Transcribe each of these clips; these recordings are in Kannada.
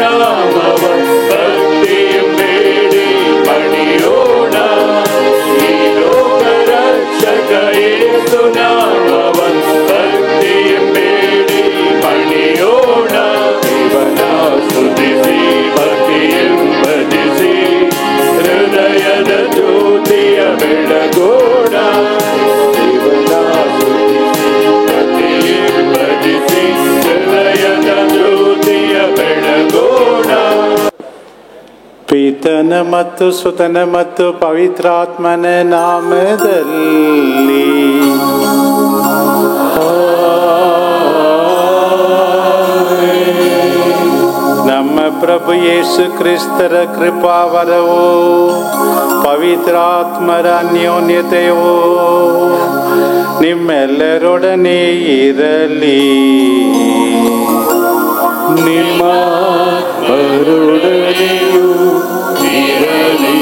ನಾಮವ ಭಕ್ತಿಯಂ ಬೇಡಿ ಪಣಿಯೋಣ. ಈ ಲೋಕ ರಕ್ಷಕ ಯೇಸು ನಾಮವ ಭಕ್ತಿಯಂ ಬೇಡಿ ಪಣಿಯೋಣ. ಇವನ ಸ್ತುತಿಸಿ ಭಕ್ತಿಯಂ ಭಜಿಸಿ ಹೃದಯದ ಜ್ಯೋತಿಯ ಬೆಳಗೋಣ. ಇವನ ಸ್ತುತಿಸಿ ಭಕ್ತಿಯಂ ಭಜಿಸಿ ಹೃದಯದ ಜ್ಯೋತಿಯ ಬೆಳಗೋಣ. ಪಿತನ ಮತ್ತು ಸುತನ ಮತ್ತು ಪವಿತ್ರಾತ್ಮನ ನಾಮದಲ್ಲಿ ನಮ್ಮ ಪ್ರಭು ಯೇಸು ಕ್ರಿಸ್ತರ ಕೃಪಾವರವು ಪವಿತ್ರಾತ್ಮರ ಅನ್ಯೋನ್ಯತೆಯು ನಿಮ್ಮೆಲ್ಲರೊಡನೆ ಇರಲಿ. ನಿಮ್ಮ ಆತ್ಮರೊಡನೆಯೂ ಇರಲಿ.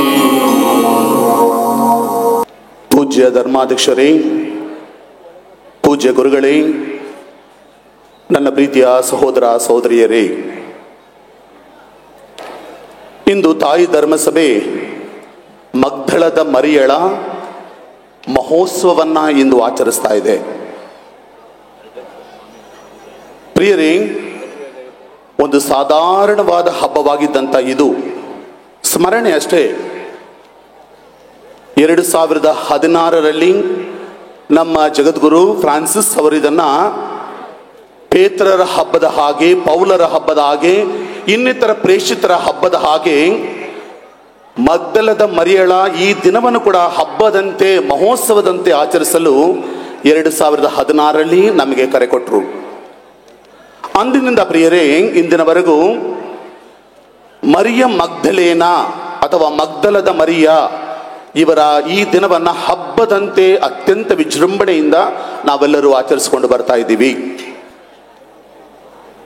ಪೂಜ್ಯ ಧರ್ಮಾಧ್ಯಕ್ಷರೇ, ಪೂಜ್ಯ ಗುರುಗಳೇ, ನನ್ನ ಪ್ರೀತಿಯ ಸಹೋದರ ಸಹೋದರಿಯರೇ, ಇಂದು ತಾಯಿ ಧರ್ಮಸಭೆ ಮಗ್ದಳದ ಮರಿಯಳ ಮಹೋತ್ಸವವನ್ನು ಇಂದು ಆಚರಿಸ್ತಾ ಇದೆ. ಪ್ರಿಯರೇ, ಒಂದು ಸಾಧಾರಣವಾದ ಹಬ್ಬವಾಗಿದ್ದಂಥ ಇದು ಸ್ಮರಣೆ ಅಷ್ಟೇ. 2016ರಲ್ಲಿ ನಮ್ಮ ಜಗದ್ಗುರು ಫ್ರಾನ್ಸಿಸ್ ಅವರಿದನ್ನು ಪೇತ್ರರ ಹಬ್ಬದ ಹಾಗೆ, ಪೌಲರ ಹಬ್ಬದ ಹಾಗೆ, ಇನ್ನಿತರ ಪ್ರೇಷಿತರ ಹಬ್ಬದ ಹಾಗೆ ಮಗ್ದಲದ ಮರಿಯಳ ಈ ದಿನವನ್ನು ಕೂಡ ಹಬ್ಬದಂತೆ, ಮಹೋತ್ಸವದಂತೆ ಆಚರಿಸಲು 2016ರಲ್ಲಿ ನಮಗೆ ಕರೆ ಕೊಟ್ಟರು. ಅಂದಿನಿಂದ ಪ್ರಿಯರೇ, ಇಂದಿನವರೆಗೂ ಮರಿಯ ಮಗ್ದಲೇನ ಅಥವಾ ಮಗ್ದಲದ ಮರಿಯ ಇವರ ಈ ದಿನವನ್ನು ಹಬ್ಬದಂತೆ ಅತ್ಯಂತ ವಿಜೃಂಭಣೆಯಿಂದ ನಾವೆಲ್ಲರೂ ಆಚರಿಸಿಕೊಂಡು ಬರ್ತಾ ಇದ್ದೀವಿ.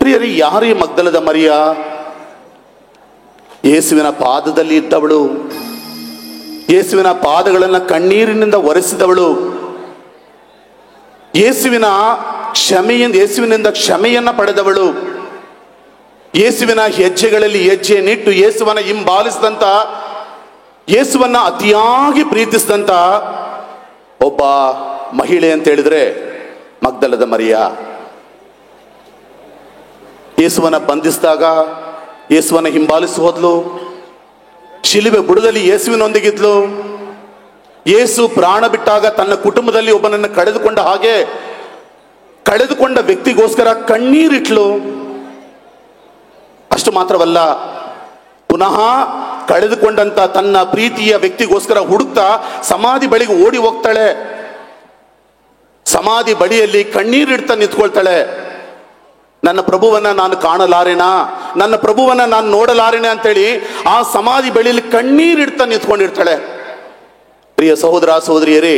ಪ್ರಿಯರೇ, ಯಾರು ಈ ಮಗ್ದಲದ ಮರಿಯ? ಯೇಸುವಿನ ಪಾದದಲ್ಲಿ ಇದ್ದವಳು, ಯೇಸುವಿನ ಪಾದಗಳನ್ನು ಕಣ್ಣೀರಿನಿಂದ ಒರೆಸಿದವಳು, ಯೇಸುವಿನಿಂದ ಕ್ಷಮೆಯನ್ನು ಪಡೆದವಳು, ಯೇಸುವಿನ ಹೆಜ್ಜೆಗಳಲ್ಲಿ ಹೆಜ್ಜೆ ನಿಟ್ಟು ಯೇಸುವನ್ನ ಹಿಂಬಾಲಿಸಿದಂತ, ಯೇಸುವನ್ನ ಅತಿಯಾಗಿ ಪ್ರೀತಿಸಿದಂತ ಒಬ್ಬ ಮಹಿಳೆ ಅಂತ ಹೇಳಿದ್ರೆ ಮಗ್ದಲದ ಮರಿಯ. ಯೇಸುವನ್ನ ಬಂಧಿಸಿದಾಗ ಯೇಸುವನ್ನ ಹಿಂಬಾಲಿಸಿ ಹೋದ್ಲು. ಶಿಲುಬೆ ಬುಡದಲ್ಲಿ ಯೇಸುವಿನೊಂದಿಗಿದ್ಲು. ಯೇಸು ಪ್ರಾಣ ಬಿಟ್ಟಾಗ ತನ್ನ ಕುಟುಂಬದಲ್ಲಿ ಒಬ್ಬನನ್ನು ಕಳೆದುಕೊಂಡ ವ್ಯಕ್ತಿಗೋಸ್ಕರ ಕಣ್ಣೀರಿಟ್ಲು. ಅಷ್ಟು ಮಾತ್ರವಲ್ಲ, ಪುನಃ ಕಳೆದುಕೊಂಡಂತ ತನ್ನ ಪ್ರೀತಿಯ ವ್ಯಕ್ತಿಗೋಸ್ಕರ ಹುಡುಕ್ತಾ ಸಮಾಧಿ ಬಳಿಗೆ ಓಡಿ ಹೋಗ್ತಾಳೆ. ಸಮಾಧಿ ಬಳಿಯಲ್ಲಿ ಕಣ್ಣೀರಿಡ್ತಾ ನಿಂತ್ಕೊಳ್ತಾಳೆ. ನನ್ನ ಪ್ರಭುವನ್ನ ನಾನು ಕಾಣಲಾರೆನಾ, ನನ್ನ ಪ್ರಭುವನ್ನ ನಾನು ನೋಡಲಾರೆನೆ ಅಂತೇಳಿ ಆ ಸಮಾಧಿ ಬಳಿಯಲ್ಲಿ ಕಣ್ಣೀರಿಡ್ತಾ ನಿಂತ್ಕೊಂಡಿರ್ತಾಳೆ. ಪ್ರಿಯ ಸಹೋದರ ಸಹೋದರಿಯರೇ,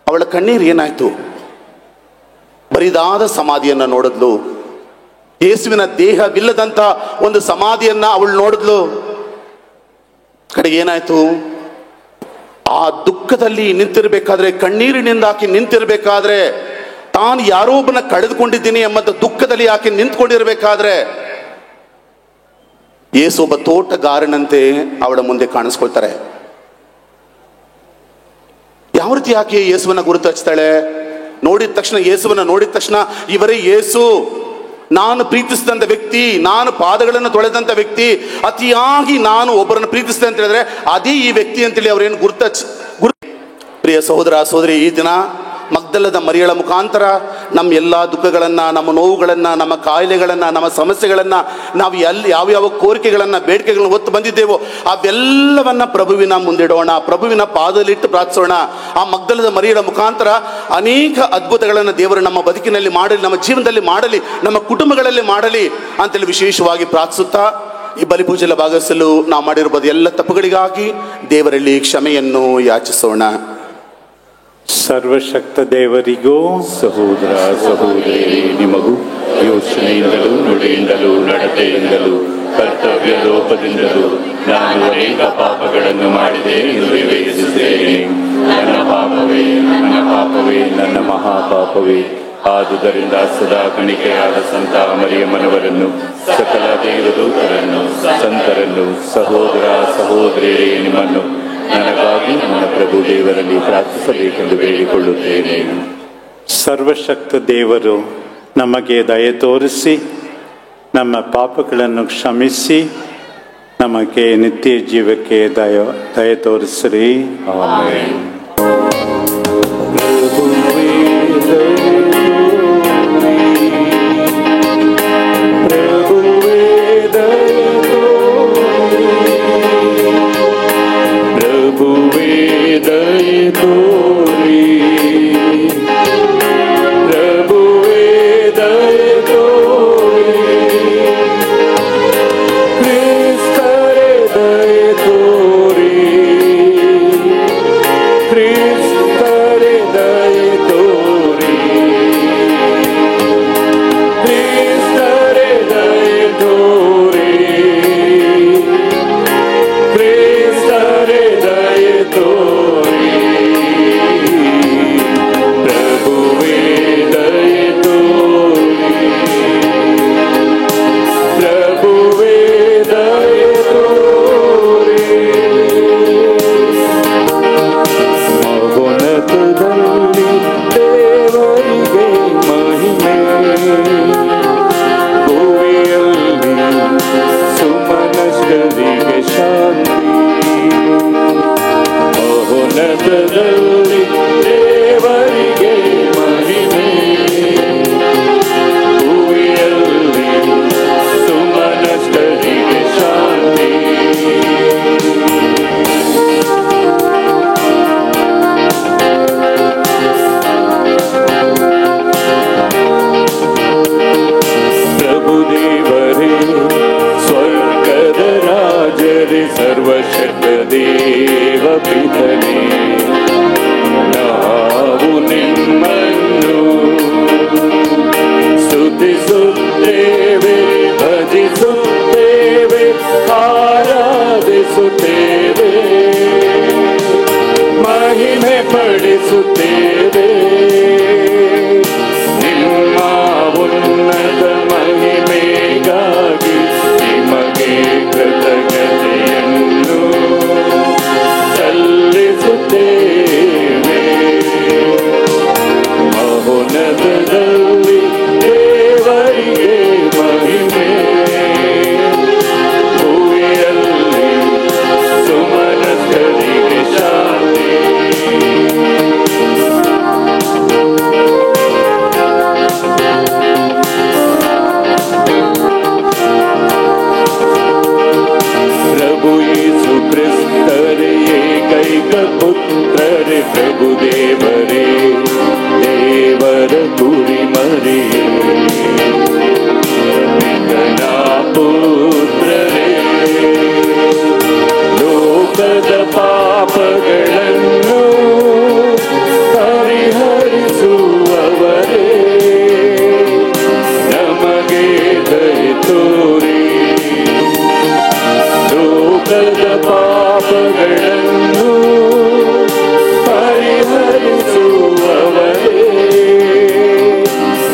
ಅವಳ ಕಣ್ಣೀರು ಏನಾಯ್ತು? ಬರಿದಾದ ಸಮಾಧಿಯನ್ನ ನೋಡಿದ್ಲು. ಯೇಸುವಿನ ದೇಹವಿಲ್ಲದಂತ ಒಂದು ಸಮಾಧಿಯನ್ನ ಅವಳು ನೋಡಿದ್ಲು. ಕಡೆಗೆ ಏನಾಯ್ತು? ಆ ದುಃಖದಲ್ಲಿ ನಿಂತಿರ್ಬೇಕಾದ್ರೆ, ಕಣ್ಣೀರಿನಿಂದ ಆಕೆ ನಿಂತಿರ್ಬೇಕಾದ್ರೆ, ತಾನು ಯಾರೋ ಒಬ್ಬನ ಕಳೆದುಕೊಂಡಿದ್ದೀನಿ ಎಂಬಂತ ದುಃಖದಲ್ಲಿ ಆಕೆ ನಿಂತ್ಕೊಂಡಿರ್ಬೇಕಾದ್ರೆ, ಯೇಸು ಒಬ್ಬ ತೋಟಗಾರನಂತೆ ಅವಳ ಮುಂದೆ ಕಾಣಿಸ್ಕೊಳ್ತಾರೆ. ಯಾವ ರೀತಿ ಆಕೆ ಯೇಸುವನ್ನ ಗುರುತು ಹಚ್ತಾಳೆ? ಯೇಸುವನ್ನ ನೋಡಿದ ತಕ್ಷಣ ಇವರೇ ಯೇಸು, ನಾನು ಪ್ರೀತಿಸಿದಂಥ ವ್ಯಕ್ತಿ, ನಾನು ಪಾದಗಳನ್ನು ತೊಳೆದಂಥ ವ್ಯಕ್ತಿ, ಅತಿಯಾಗಿ ನಾನು ಒಬ್ಬರನ್ನು ಪ್ರೀತಿಸಿದೆ ಅಂತ ಹೇಳಿದ್ರೆ ಅದೇ ಈ ವ್ಯಕ್ತಿ ಅಂತೇಳಿ ಅವ್ರೇನು ಪ್ರಿಯ ಸಹೋದರ ಸಹೋದರಿ, ಈ ದಿನ ಮಗ್ದಲದ ಮರಿಯಳ ಮುಖಾಂತರ ನಮ್ಮ ಎಲ್ಲ ದುಃಖಗಳನ್ನು, ನಮ್ಮ ನೋವುಗಳನ್ನು, ನಮ್ಮ ಕಾಯಿಲೆಗಳನ್ನು, ನಮ್ಮ ಸಮಸ್ಯೆಗಳನ್ನು, ನಾವು ಯಾವ್ಯಾವ ಕೋರಿಕೆಗಳನ್ನು, ಬೇಡಿಕೆಗಳನ್ನು ಹೊತ್ತು ಬಂದಿದ್ದೇವೋ ಅವೆಲ್ಲವನ್ನ ಪ್ರಭುವಿನ ಮುಂದಿಡೋಣ, ಪ್ರಭುವಿನ ಪಾದದಲ್ಲಿಟ್ಟು ಪ್ರಾರ್ಥಿಸೋಣ. ಆ ಮಗ್ದಲದ ಮರಿಯಳ ಮುಖಾಂತರ ಅನೇಕ ಅದ್ಭುತಗಳನ್ನು ದೇವರು ನಮ್ಮ ಬದುಕಿನಲ್ಲಿ ಮಾಡಲಿ, ನಮ್ಮ ಜೀವನದಲ್ಲಿ ಮಾಡಲಿ, ನಮ್ಮ ಕುಟುಂಬಗಳಲ್ಲಿ ಮಾಡಲಿ ಅಂತೇಳಿ ವಿಶೇಷವಾಗಿ ಪ್ರಾರ್ಥಿಸುತ್ತಾ ಈ ಬಲಿಪೂಜೆಯಲ್ಲಿ ಭಾಗವಹಿಸಲು ನಾವು ಮಾಡಿರ್ಬೋದು ಎಲ್ಲ ತಪ್ಪುಗಳಿಗಾಗಿ ದೇವರಲ್ಲಿ ಕ್ಷಮೆಯನ್ನು ಯಾಚಿಸೋಣ. ಸರ್ವಶಕ್ತ ದೇವರಿಗೂ ಸಹೋದರ ಸಹೋದರಿ ನಿಮಗೂ ಯೋಚನೆಯಿಂದಲೂ ನುಡಿಯಿಂದಲೂ ನಡತೆಯಿಂದಲೂ ಕರ್ತವ್ಯ ಲೋಪದಿಂದಲೂ ನಾನು ಅನೇಕ ಪಾಪಗಳನ್ನು ಮಾಡಿದೆ ಎಂದು ವಿವೇಚಿಸಿದ್ದೇನೆ. ನನ್ನ ಪಾಪವೇ ನನ್ನ ಮಹಾಪಾಪವೇ. ಆದುದರಿಂದ ಸದಾ ಕಣಿಕೆಯಾದ ಸಂತ ಮರಿಯಮ್ಮನವರನ್ನು ಸಕಲ ದೇವದೂತರನ್ನು, ಸಂತರನ್ನು, ಸಹೋದರ ಸಹೋದರಿಯರೇ, ನಿಮ್ಮನ್ನು ನನಗಾಗಿ ನನ್ನ ಪ್ರಭು ದೇವರಲ್ಲಿ ಪ್ರಾರ್ಥಿಸಬೇಕೆಂದು ಬೇಡಿಕೊಳ್ಳುತ್ತೇನೆ. ಸರ್ವಶಕ್ತ ದೇವರು ನಮಗೆ ದಯೆ ತೋರಿಸಿ ನಮ್ಮ ಪಾಪಗಳನ್ನು ಕ್ಷಮಿಸಿ ನಮಗೆ ನಿತ್ಯ ಜೀವಕ್ಕೆ ದಯೆ ತೋರಿಸಿರಿ. ಆಮೆನ್. ಸರ್ವಶಕ್ತ ದೇವ ಪಿತನೇ, ನಾವು ನಿಮ್ಮನ್ನು ಸ್ತುತಿಸುತ್ತೇವೆ, ಭಜಿಸುತ್ತೇವೆ, ಆರಾಧಿಸುತ್ತೇವೆ, ಮಹಿಮೆ ಪಡಿಸುತ್ತೇವೆ. ನಿಮ್ಮ ಉನ್ನತ ಮಹಿಮೆಗಾಗಿ ನಿಮಗೆ ಕೃತಜ್ಞತೆಯನ್ನು ಸಲ್ಲಿಸುತ್ತೇವೆ. ಮಹೋನ್ನತದಲ್ಲಿ ದೇವರಿಗೆ ಮಹಿಮೆ, ಭೂಮಿಯಲ್ಲಿ ಸುಮನಸ್ಥರಿಗೆ ಶಾಂತಿ. ಪ್ರಭು ಯೇಸು ಕ್ರಿಸ್ತರೇ, ಏಕೈಕ ಪುತ್ರರೇ, ಪ್ರಭು ದೇವರೇ, ದೇವರ ಕುರಿಮರಿ, ಪಿತನ ಪುತ್ರರೇ, ಲೋಕದ ಪಾಪಗಳನ್ನು ಪರಿಹರಿಸುವವರೇ, ನಮಗೆ ದಯೆ ತೋರಿ. ಲೋಕದ ಪಾಪಗಳನ್ನು ಪರಿಹರಿಸುವವರೇ,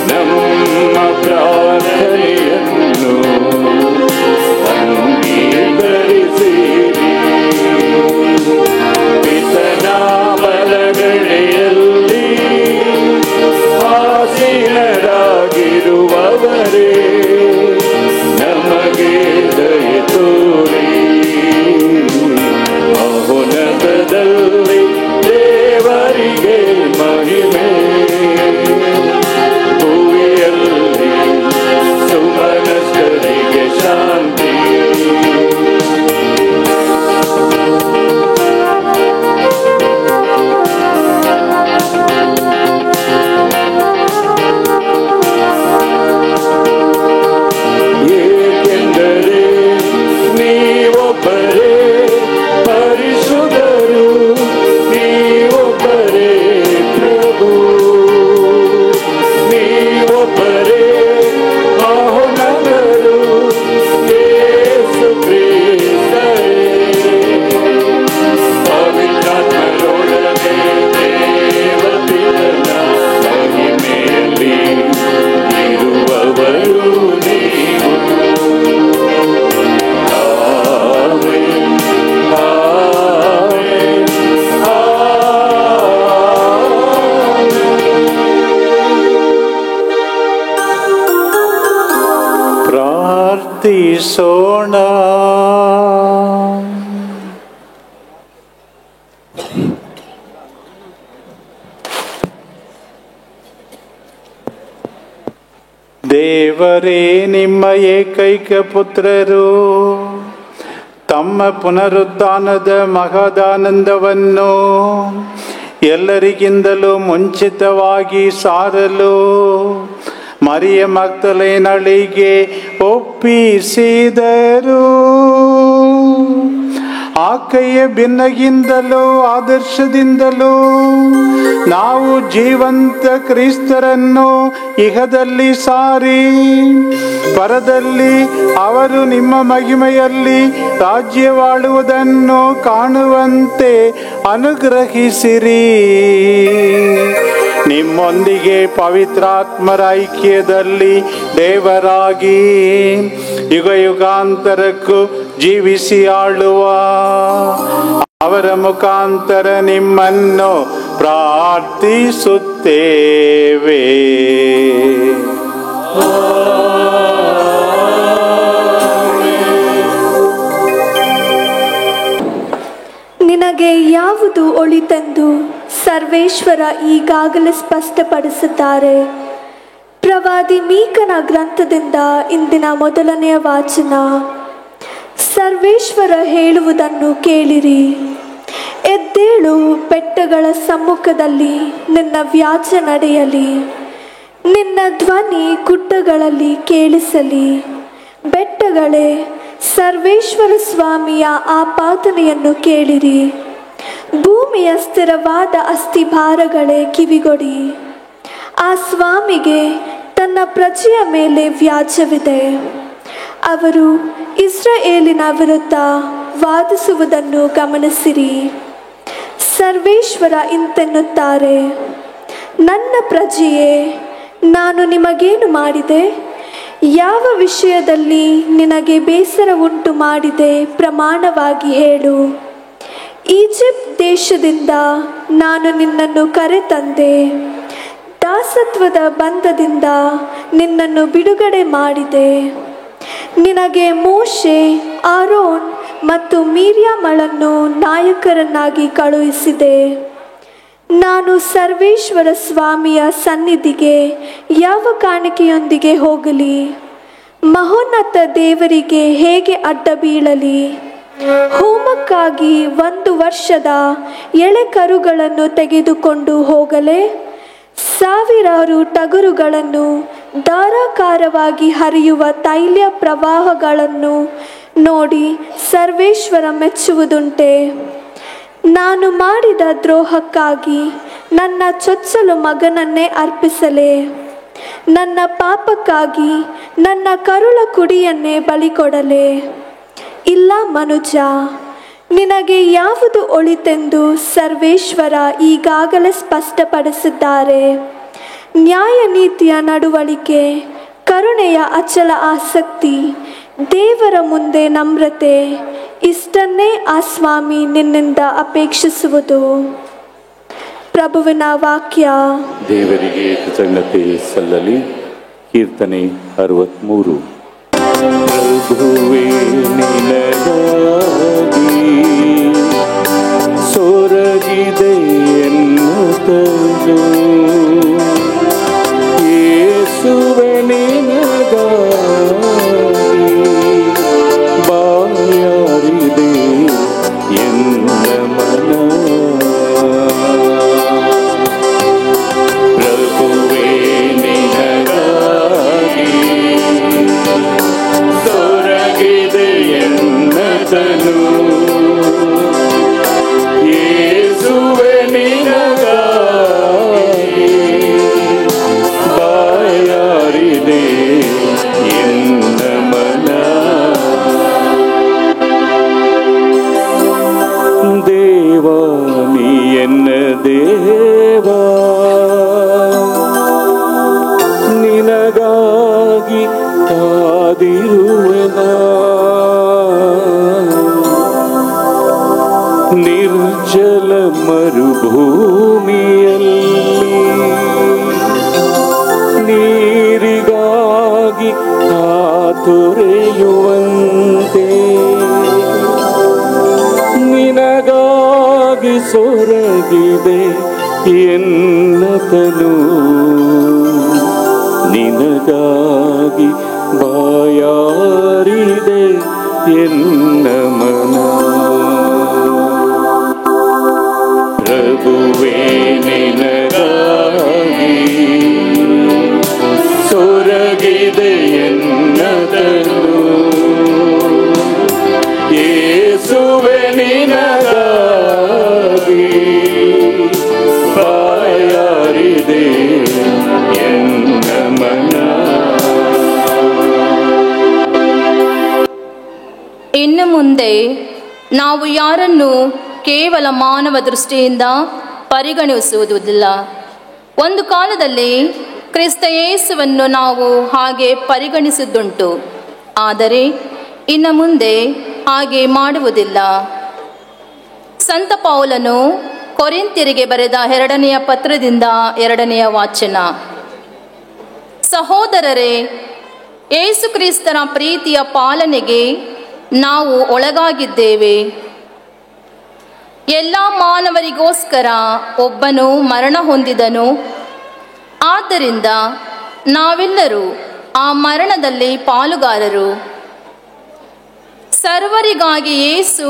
ನಮ್ಮ ಪ್ರಾರ್ಥನೆಯನ್ನು ಅಂಗೀಕರಿಸಿರಿ. ಪಿತನ ಬಲಗಡೆಯಲ್ಲಿ ಆಸೀನರಾಗಿರುವವರೇ, ನಮಗೆ ದಯೆ ತೋರಿ. ಮಹೋನ್ನತದಲ್ಲಿ ದೇವರಿಗೆ ಮಹಿಮೆ, ಭೂಮಿಯಲ್ಲಿ ಸುಮನಸ್ಥರಿಗೆ ಶಾಂತಿ. ಏಕೆಂದರೆ ನೀವೊಬ್ಬರೇ ಪರಿಶುದ್ಧರು, ನೀವೊಬ್ಬರೇ ಪ್ರಭು, ನೀವೊಬ್ಬರೇ ಮಹೋನ್ನತರು, ಯೇಸು ಕ್ರಿಸ್ತರೇ. ಪವಿತ್ರಾತ್ಮರೊಡನೆ ದೇವ ಪಿತನ ಮಹಿಮೆಯಲ್ಲಿ ಇರುವವರು ನೀವು. ಪ್ರಾರ್ಥಿಸೋಣ. ದೇವರೇ, ನಿಮ್ಮ ಏಕೈಕ ಪುತ್ರರು ತಮ್ಮ ಪುನರುತ್ಥಾನದ ಮಹದಾನಂದವನ್ನು ಎಲ್ಲರಿಗಿಂತಲೂ ಮುಂಚಿತವಾಗಿ ಸಾರಲು ಮರಿಯ ಮಗ್ದಲೇನಳಿಗೆ ಒಪ್ಪಿಸಿದರು. ಆಕೆಯ ಬೆನ್ನಗಿಂದಲೂ ಆದರ್ಶದಿಂದಲೂ ನಾವು ಜೀವಂತ ಕ್ರಿಸ್ತರನ್ನು ಇಹದಲ್ಲಿ ಸಾರಿ ಪರದಲ್ಲಿ ಅವರು ನಿಮ್ಮ ಮಹಿಮೆಯಲ್ಲಿ ರಾಜ್ಯವಾಳುವುದನ್ನು ಕಾಣುವಂತೆ ಅನುಗ್ರಹಿಸಿರಿ. ನಿಮ್ಮೊಂದಿಗೆ ಪವಿತ್ರಾತ್ಮರ ಐಕ್ಯದಲ್ಲಿ ದೇವರಾಗಿ ಯುಗ ಯುಗಾಂತರಕ್ಕೂ ಜೀವಿಸಿ ಆಳುವ ಅವರ ಮುಖಾಂತರ ನಿಮ್ಮನ್ನು ಪ್ರಾರ್ಥಿಸುತ್ತೇವೆ. ನಿನಗೆ ಯಾವುದು ಒಳಿತೆಂದು ಸರ್ವೇಶ್ವರ ಈಗಾಗಲೇ ಸ್ಪಷ್ಟಪಡಿಸಿದ್ದಾರೆ. ಪ್ರವಾದಿ ಮೀಕನ ಗ್ರಂಥದಿಂದ ಇಂದಿನ ಮೊದಲನೆಯ ವಾಚನ. ಸರ್ವೇಶ್ವರ ಹೇಳುವುದನ್ನು ಕೇಳಿರಿ. ಎದ್ದೇಳು, ಬೆಟ್ಟಗಳ ಸಮ್ಮುಖದಲ್ಲಿ ನಿನ್ನ ವ್ಯಾಜ್ಯ ನಡೆಯಲಿ. ನಿನ್ನ ಧ್ವನಿ ಗುಡ್ಡಗಳಲ್ಲಿ ಕೇಳಿಸಲಿ. ಬೆಟ್ಟಗಳೇ, ಸರ್ವೇಶ್ವರ ಸ್ವಾಮಿಯ ಆಪಾದನೆಯನ್ನು ಕೇಳಿರಿ. ಭೂಮಿಯ ಸ್ಥಿರವಾದ ಅಸ್ಥಿಭಾರಗಳೇ, ಕಿವಿಗೊಡಿ. ಆ ಸ್ವಾಮಿಗೆ ತನ್ನ ಪ್ರಜೆಯ ಮೇಲೆ ವ್ಯಾಜ್ಯವಿದೆ. ಅವರು ಇಸ್ರಾಯೇಲಿನ ವಿರುದ್ಧ ವಾದಿಸುವುದನ್ನು ಗಮನಿಸಿರಿ. ಸರ್ವೇಶ್ವರ ಇಂತೆನ್ನುತ್ತಾರೆ, ನನ್ನ ಪ್ರಜೆಯೇ, ನಾನು ನಿಮಗೇನು ಮಾಡಿದೆ? ಯಾವ ವಿಷಯದಲ್ಲಿ ನಿನಗೆ ಬೇಸರ ಉಂಟು ಮಾಡಿದೆ? ಪ್ರಮಾಣವಾಗಿ ಹೇಳು. ಈಜಿಪ್ಟ್ ದೇಶದಿಂದ ನಾನು ನಿನ್ನನ್ನು ಕರೆತಂದೆ. ದಾಸತ್ವದ ಬಂಧದಿಂದ ನಿನ್ನನ್ನು ಬಿಡುಗಡೆ ಮಾಡಿದೆ. ನಿನಗೆ ಮೋಶೆ, ಆರೋನ್ ಮತ್ತು ಮಿರ್ಯಾಮಳನ್ನು ನಾಯಕರನ್ನಾಗಿ ಕಳುಹಿಸಿದೆ. ನಾನು ಸರ್ವೇಶ್ವರ ಸ್ವಾಮಿಯ ಸನ್ನಿಧಿಗೆ ಯಾವ ಕಾಣಿಕೆಯೊಂದಿಗೆ ಹೋಗಲಿ? ಮಹೋನ್ನತ ದೇವರಿಗೆ ಹೇಗೆ ಅಡ್ಡ ಬೀಳಲಿ? ಹೋಮಕ್ಕಾಗಿ 1 ವರ್ಷದ ಎಳೆ ಕರುಗಳನ್ನು ತೆಗೆದುಕೊಂಡು ಹೋಗಲೇ? ಸಾವಿರಾರು ಟಗರುಗಳನ್ನು, ಧಾರಾಕಾರವಾಗಿ ಹರಿಯುವ ತೈಲ ಪ್ರವಾಹಗಳನ್ನು ನೋಡಿ ಸರ್ವೇಶ್ವರ ಮೆಚ್ಚುವುದುಂಟೆ? ನಾನು ಮಾಡಿದ ದ್ರೋಹಕ್ಕಾಗಿ ನನ್ನ ಚೊಚ್ಚಲು ಮಗನನ್ನೇ ಅರ್ಪಿಸಲೇ? ನನ್ನ ಪಾಪಕ್ಕಾಗಿ ನನ್ನ ಕರುಳ ಕುಡಿಯನ್ನೇ ಬಲಿಕೊಡಲೇ? ಇಲ್ಲ ಮನುಜ, ನಿನಗೆ ಯಾವುದು ಒಳಿತೆಂದು ಸರ್ವೇಶ್ವರ ಈಗಾಗಲೇ ಸ್ಪಷ್ಟಪಡಿಸಿದ್ದಾರೆ. ನ್ಯಾಯ ನೀತಿಯ ನಡವಳಿಕೆ, ಕರುಣೆಯ ಅಚಲ ಆಸಕ್ತಿ, ದೇವರ ಮುಂದೆ ನಮ್ರತೆ, ಇಷ್ಟನ್ನೇ ಆ ಸ್ವಾಮಿ ನಿನ್ನಿಂದ ಅಪೇಕ್ಷಿಸುವುದು. ಪ್ರಭುವಿನ ವಾಕ್ಯ. ದೇವರಿಗೆ ಕೃತಜ್ಞತೆ ಸಲ್ಲಲಿ. ಕೀರ್ತನೆ 63. ಪ್ರಭುವೇ ನಿನಗಾಗಿ ಸೊರಗಿದೆ ಎನ್ನುತ್ತಲೂ, ಯೇಸುವೆ ನಿನಗಾಗಿ ಬಾಯಾರಿದೆ ಎನ್ನ ಮನ. ಪ್ರಭುವೇ ನಿನಗಾಗಿ ಸೊರಗಿದೆ ಎನ್ನದನು, ಯೇಸುವೆ ನಿನಗಾಗಿ ಬಾಯಾರಿದೆ ಎನ್ನ ಮನ. ದೇವ ನೀ ಎನ್ನ ದೇವ, ನಿನಗಾಗಿ ಕಾದಿರುವೆನ. ನಿರ್ಜಲ ಮರುಭೂಮಿಯಲ್ಲಿ ನೀರಿಗಾಗಿ ಕಾದಿರುವೆನ. ತೊರೆಯುವಂತೆ ನಿನಗಾಗಿ ಸೊರಗಿದೆ ಎನ್ನತನು, ನಿನಗಾಗಿ ಬಾಯಾರಿದೆ ಎನ್ನ ಮನ. ಪ್ರಭುವೇ ನಿನಗಾಗಿ ಸೊರಗಿದೆ ಎನ್ನತನು, ಯೇಸುವೆ ನಿನಗಾಗಿ ಬಾಯಾರಿದೆ ಎನ್ನ ಮನ. ಇನ್ನು ಮುಂದೆ ನಾವು ಯಾರನ್ನು ಕೇವಲ ಮಾನವ ದೃಷ್ಟಿಯಿಂದ ಪರಿಗಣಿಸುವುದಿಲ್ಲ. ಒಂದು ಕಾಲದಲ್ಲಿ ಕ್ರಿಸ್ತ ಯೇಸುವನ್ನು ನಾವು ಹಾಗೆ ಪರಿಗಣಿಸಿದ್ದುಂಟು, ಆದರೆ ಇನ್ನು ಮುಂದೆ ಹಾಗೆ ಮಾಡುವುದಿಲ್ಲ. ಸಂತ ಪೌಲನು ಕೊರಿಂಥ್ಯರಿಗೆ ಬರೆದ 2ನೇ ಪತ್ರದಿಂದ 2ನೇ ವಾಚನ. ಸಹೋದರರೇ, ಯೇಸು ಕ್ರಿಸ್ತರ ಪ್ರೀತಿಯ ಪಾಲನೆಗೆ ನಾವು ಒಳಗಾಗಿದ್ದೇವೆ. ಎಲ್ಲ ಮಾನವರಿಗೋಸ್ಕರ ಒಬ್ಬನು ಮರಣ ಹೊಂದಿದನು, ಆದ್ದರಿಂದ ನಾವೆಲ್ಲರೂ ಆ ಮರಣದಲ್ಲಿ ಪಾಲುಗಾರರು. ಸರ್ವರಿಗಾಗಿ ಯೇಸು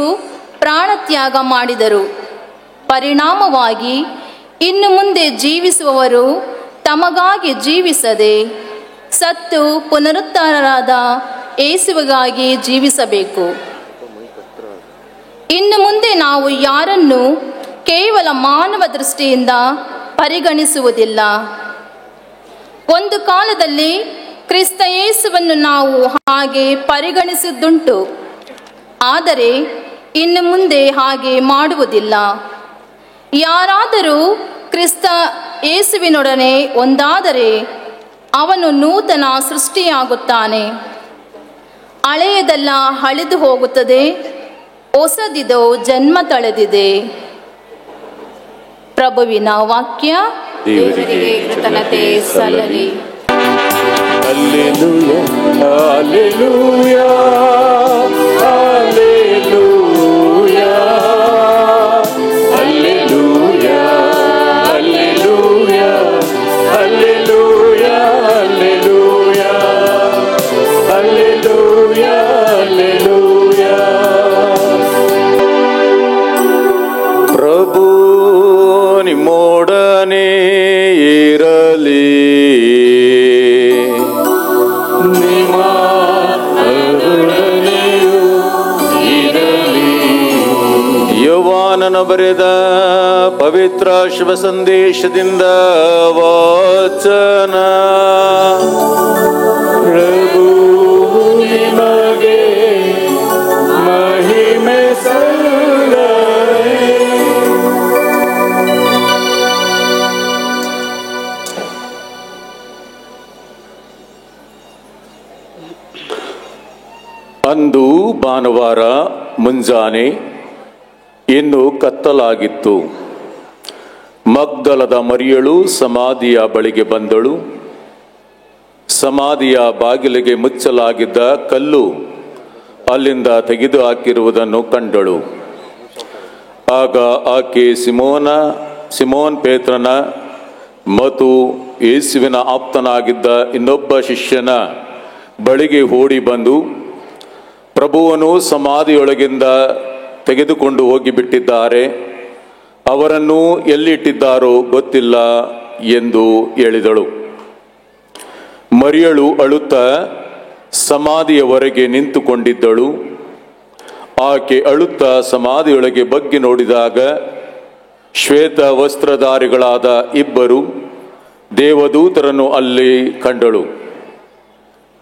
ಪ್ರಾಣತ್ಯಾಗ ಮಾಡಿದರು. ಪರಿಣಾಮವಾಗಿ ಇನ್ನು ಮುಂದೆ ಜೀವಿಸುವವರು ತಮಗಾಗಿ ಜೀವಿಸದೆ ಸತ್ತು ಪುನರುತ್ಥಾನರಾದ ಯೇಸುವಿಗಾಗಿ ಜೀವಿಸಬೇಕು. ಇನ್ನು ಮುಂದೆ ನಾವು ಯಾರನ್ನು ಕೇವಲ ಮಾನವ ದೃಷ್ಟಿಯಿಂದ ಪರಿಗಣಿಸುವುದಿಲ್ಲ. ಒಂದು ಕಾಲದಲ್ಲಿ ಕ್ರಿಸ್ತ ಯೇಸುವನ್ನು ನಾವು ಹಾಗೆ ಪರಿಗಣಿಸಿದ್ದುಂಟು, ಆದರೆ ಇನ್ನು ಮುಂದೆ ಹಾಗೆ ಮಾಡುವುದಿಲ್ಲ. ಯಾರಾದರೂ ಕ್ರಿಸ್ತ ಯೇಸುವಿನೊಡನೆ ಒಂದಾದರೆ ಅವನು ನೂತನ ಸೃಷ್ಟಿಯಾಗುತ್ತಾನೆ. ಹಳೆಯದೆಲ್ಲ ಅಳಿದು ಹೋಗುತ್ತದೆ, ಹೊಸದಿದು ಜನ್ಮ ತಳೆದಿದೆ. ಪ್ರಭುವಿನ ವಾಕ್ಯ. ದೇವರಿಗೆ ಕೃತಜ್ಞತೆ ಸಲ್ಲಲಿ. Hallelujah, hallelujah, hallelujah, hallelujah, hallelujah, hallelujah, hallelujah, hallelujah, hallelujah. ಪ್ರಭು ನಿಮ್ಮೊಡನೆ ಇರಲಿ, ನಿಮ್ಮ ಕರುಣೆಯು ಇರಲಿ. ಯೋವಾನನ ಬರೆದ ಪವಿತ್ರ ಶುಭ ಸಂದೇಶದಿಂದ ವಾಚನ. ಪ್ರಭು ನಿಮಗೆ ಮಹಿಮೆ ಸಲ್ಲಲಿ. ಅಂದು ಭಾನುವಾರ ಮುಂಜಾನೆ ಇನ್ನು ಕತ್ತಲಾಗಿತ್ತು. ಮಗ್ದಲದ ಮರಿಯಳು ಸಮಾಧಿಯ ಬಳಿಗೆ ಬಂದಳು. ಸಮಾಧಿಯ ಬಾಗಿಲಿಗೆ ಮುಚ್ಚಲಾಗಿದ್ದ ಕಲ್ಲು ಅಲ್ಲಿಂದ ತೆಗೆದು ಹಾಕಿರುವುದನ್ನು ಕಂಡಳು. ಆಗ ಆಕೆ ಸಿಮೋನ್ ಪೇತ್ರನ ಮತ್ತು ಯೇಸುವಿನ ಆಪ್ತನಾಗಿದ್ದ ಇನ್ನೊಬ್ಬ ಶಿಷ್ಯನ ಬಳಿಗೆ ಓಡಿ ಬಂದು, ಪ್ರಭುವನ್ನು ಸಮಾಧಿಯೊಳಗಿಂದ ತೆಗೆದುಕೊಂಡು ಹೋಗಿಬಿಟ್ಟಿದ್ದಾರೆ, ಅವರನ್ನು ಎಲ್ಲಿಟ್ಟಿದ್ದಾರೋ ಗೊತ್ತಿಲ್ಲ ಎಂದು ಹೇಳಿದಳು. ಮರಿಯಳು ಅಳುತ್ತಾ ಸಮಾಧಿಯ ಹೊರಗೆ ನಿಂತುಕೊಂಡಿದ್ದಳು. ಆಕೆ ಅಳುತ್ತಾ ಸಮಾಧಿಯೊಳಗೆ ಬಗ್ಗಿ ನೋಡಿದಾಗ ಶ್ವೇತ ವಸ್ತ್ರಧಾರಿಗಳಾದ ಇಬ್ಬರು ದೇವದೂತರನ್ನು ಅಲ್ಲಿ ಕಂಡಳು.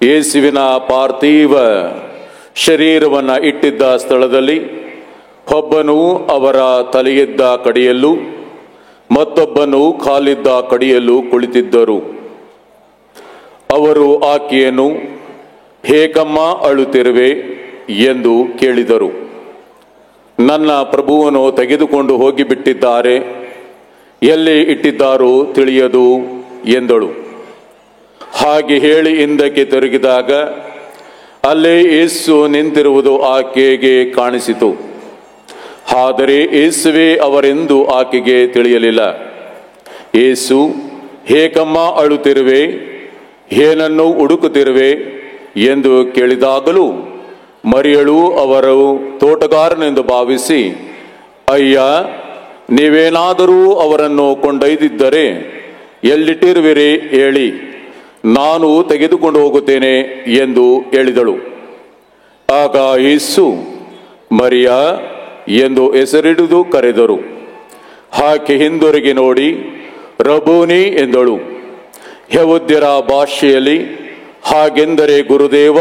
ಯೇಸುವಿನ ಪಾರ್ಥಿವ ಶರೀರವನ್ನು ಇಟ್ಟಿದ್ದ ಸ್ಥಳದಲ್ಲಿ ಒಬ್ಬನು ಅವರ ತಲೆಯಿದ್ದ ಕಡೆಯಲ್ಲೂ ಮತ್ತೊಬ್ಬನು ಕಾಲಿದ್ದ ಕಡೆಯಲ್ಲೂ ಕುಳಿತಿದ್ದರು. ಅವರು ಆಕೆಯನ್ನು, ಹೇಗಮ್ಮ ಅಳುತ್ತಿರುವೆ ಎಂದು ಕೇಳಿದರು. ನನ್ನ ಪ್ರಭುವನ್ನು ತೆಗೆದುಕೊಂಡು ಹೋಗಿಬಿಟ್ಟಿದ್ದಾರೆ, ಎಲ್ಲಿ ಇಟ್ಟಿದ್ದಾರೋ ತಿಳಿಯದು ಎಂದಳು. ಹಾಗೆ ಹೇಳಿ ಹಿಂದಕ್ಕೆ ತಿರುಗಿದಾಗ ಅಲ್ಲೇ ಯೇಸು ನಿಂತಿರುವುದು ಆಕೆಗೆ ಕಾಣಿಸಿತು. ಆದರೆ ಯೇಸುವೇ ಅವರೆಂದು ಆಕೆಗೆ ತಿಳಿಯಲಿಲ್ಲ. ಯೇಸು, ಹೇಗಮ್ಮ ಅಳುತ್ತಿರುವೆ, ಏನನ್ನು ಹುಡುಕುತ್ತಿರುವೆ ಎಂದು ಕೇಳಿದಾಗಲೂ ಮರಿಯಳು ಅವರು ತೋಟಗಾರನೆಂದು ಭಾವಿಸಿ, ಅಯ್ಯ, ನೀವೇನಾದರೂ ಅವರನ್ನು ಕೊಂಡೊಯ್ದಿದ್ದರೆ ಎಲ್ಲಿಟ್ಟಿರುವಿರಿ ಹೇಳಿ, ನಾನು ತೆಗೆದುಕೊಂಡು ಹೋಗುತ್ತೇನೆ ಎಂದು ಹೇಳಿದಳು. ಆಗ ಯೇಸು ಮರಿಯ ಎಂದು ಹೆಸರಿಡಿದು ಕರೆದರು. ಆಕೆ ಹಿಂದಿರುಗಿ ನೋಡಿ ರಬೋನಿ ಎಂದಳು. ಯೆಹೂದ್ಯರ ಭಾಷೆಯಲ್ಲಿ ಹಾಗೆಂದರೆ ಗುರುದೇವ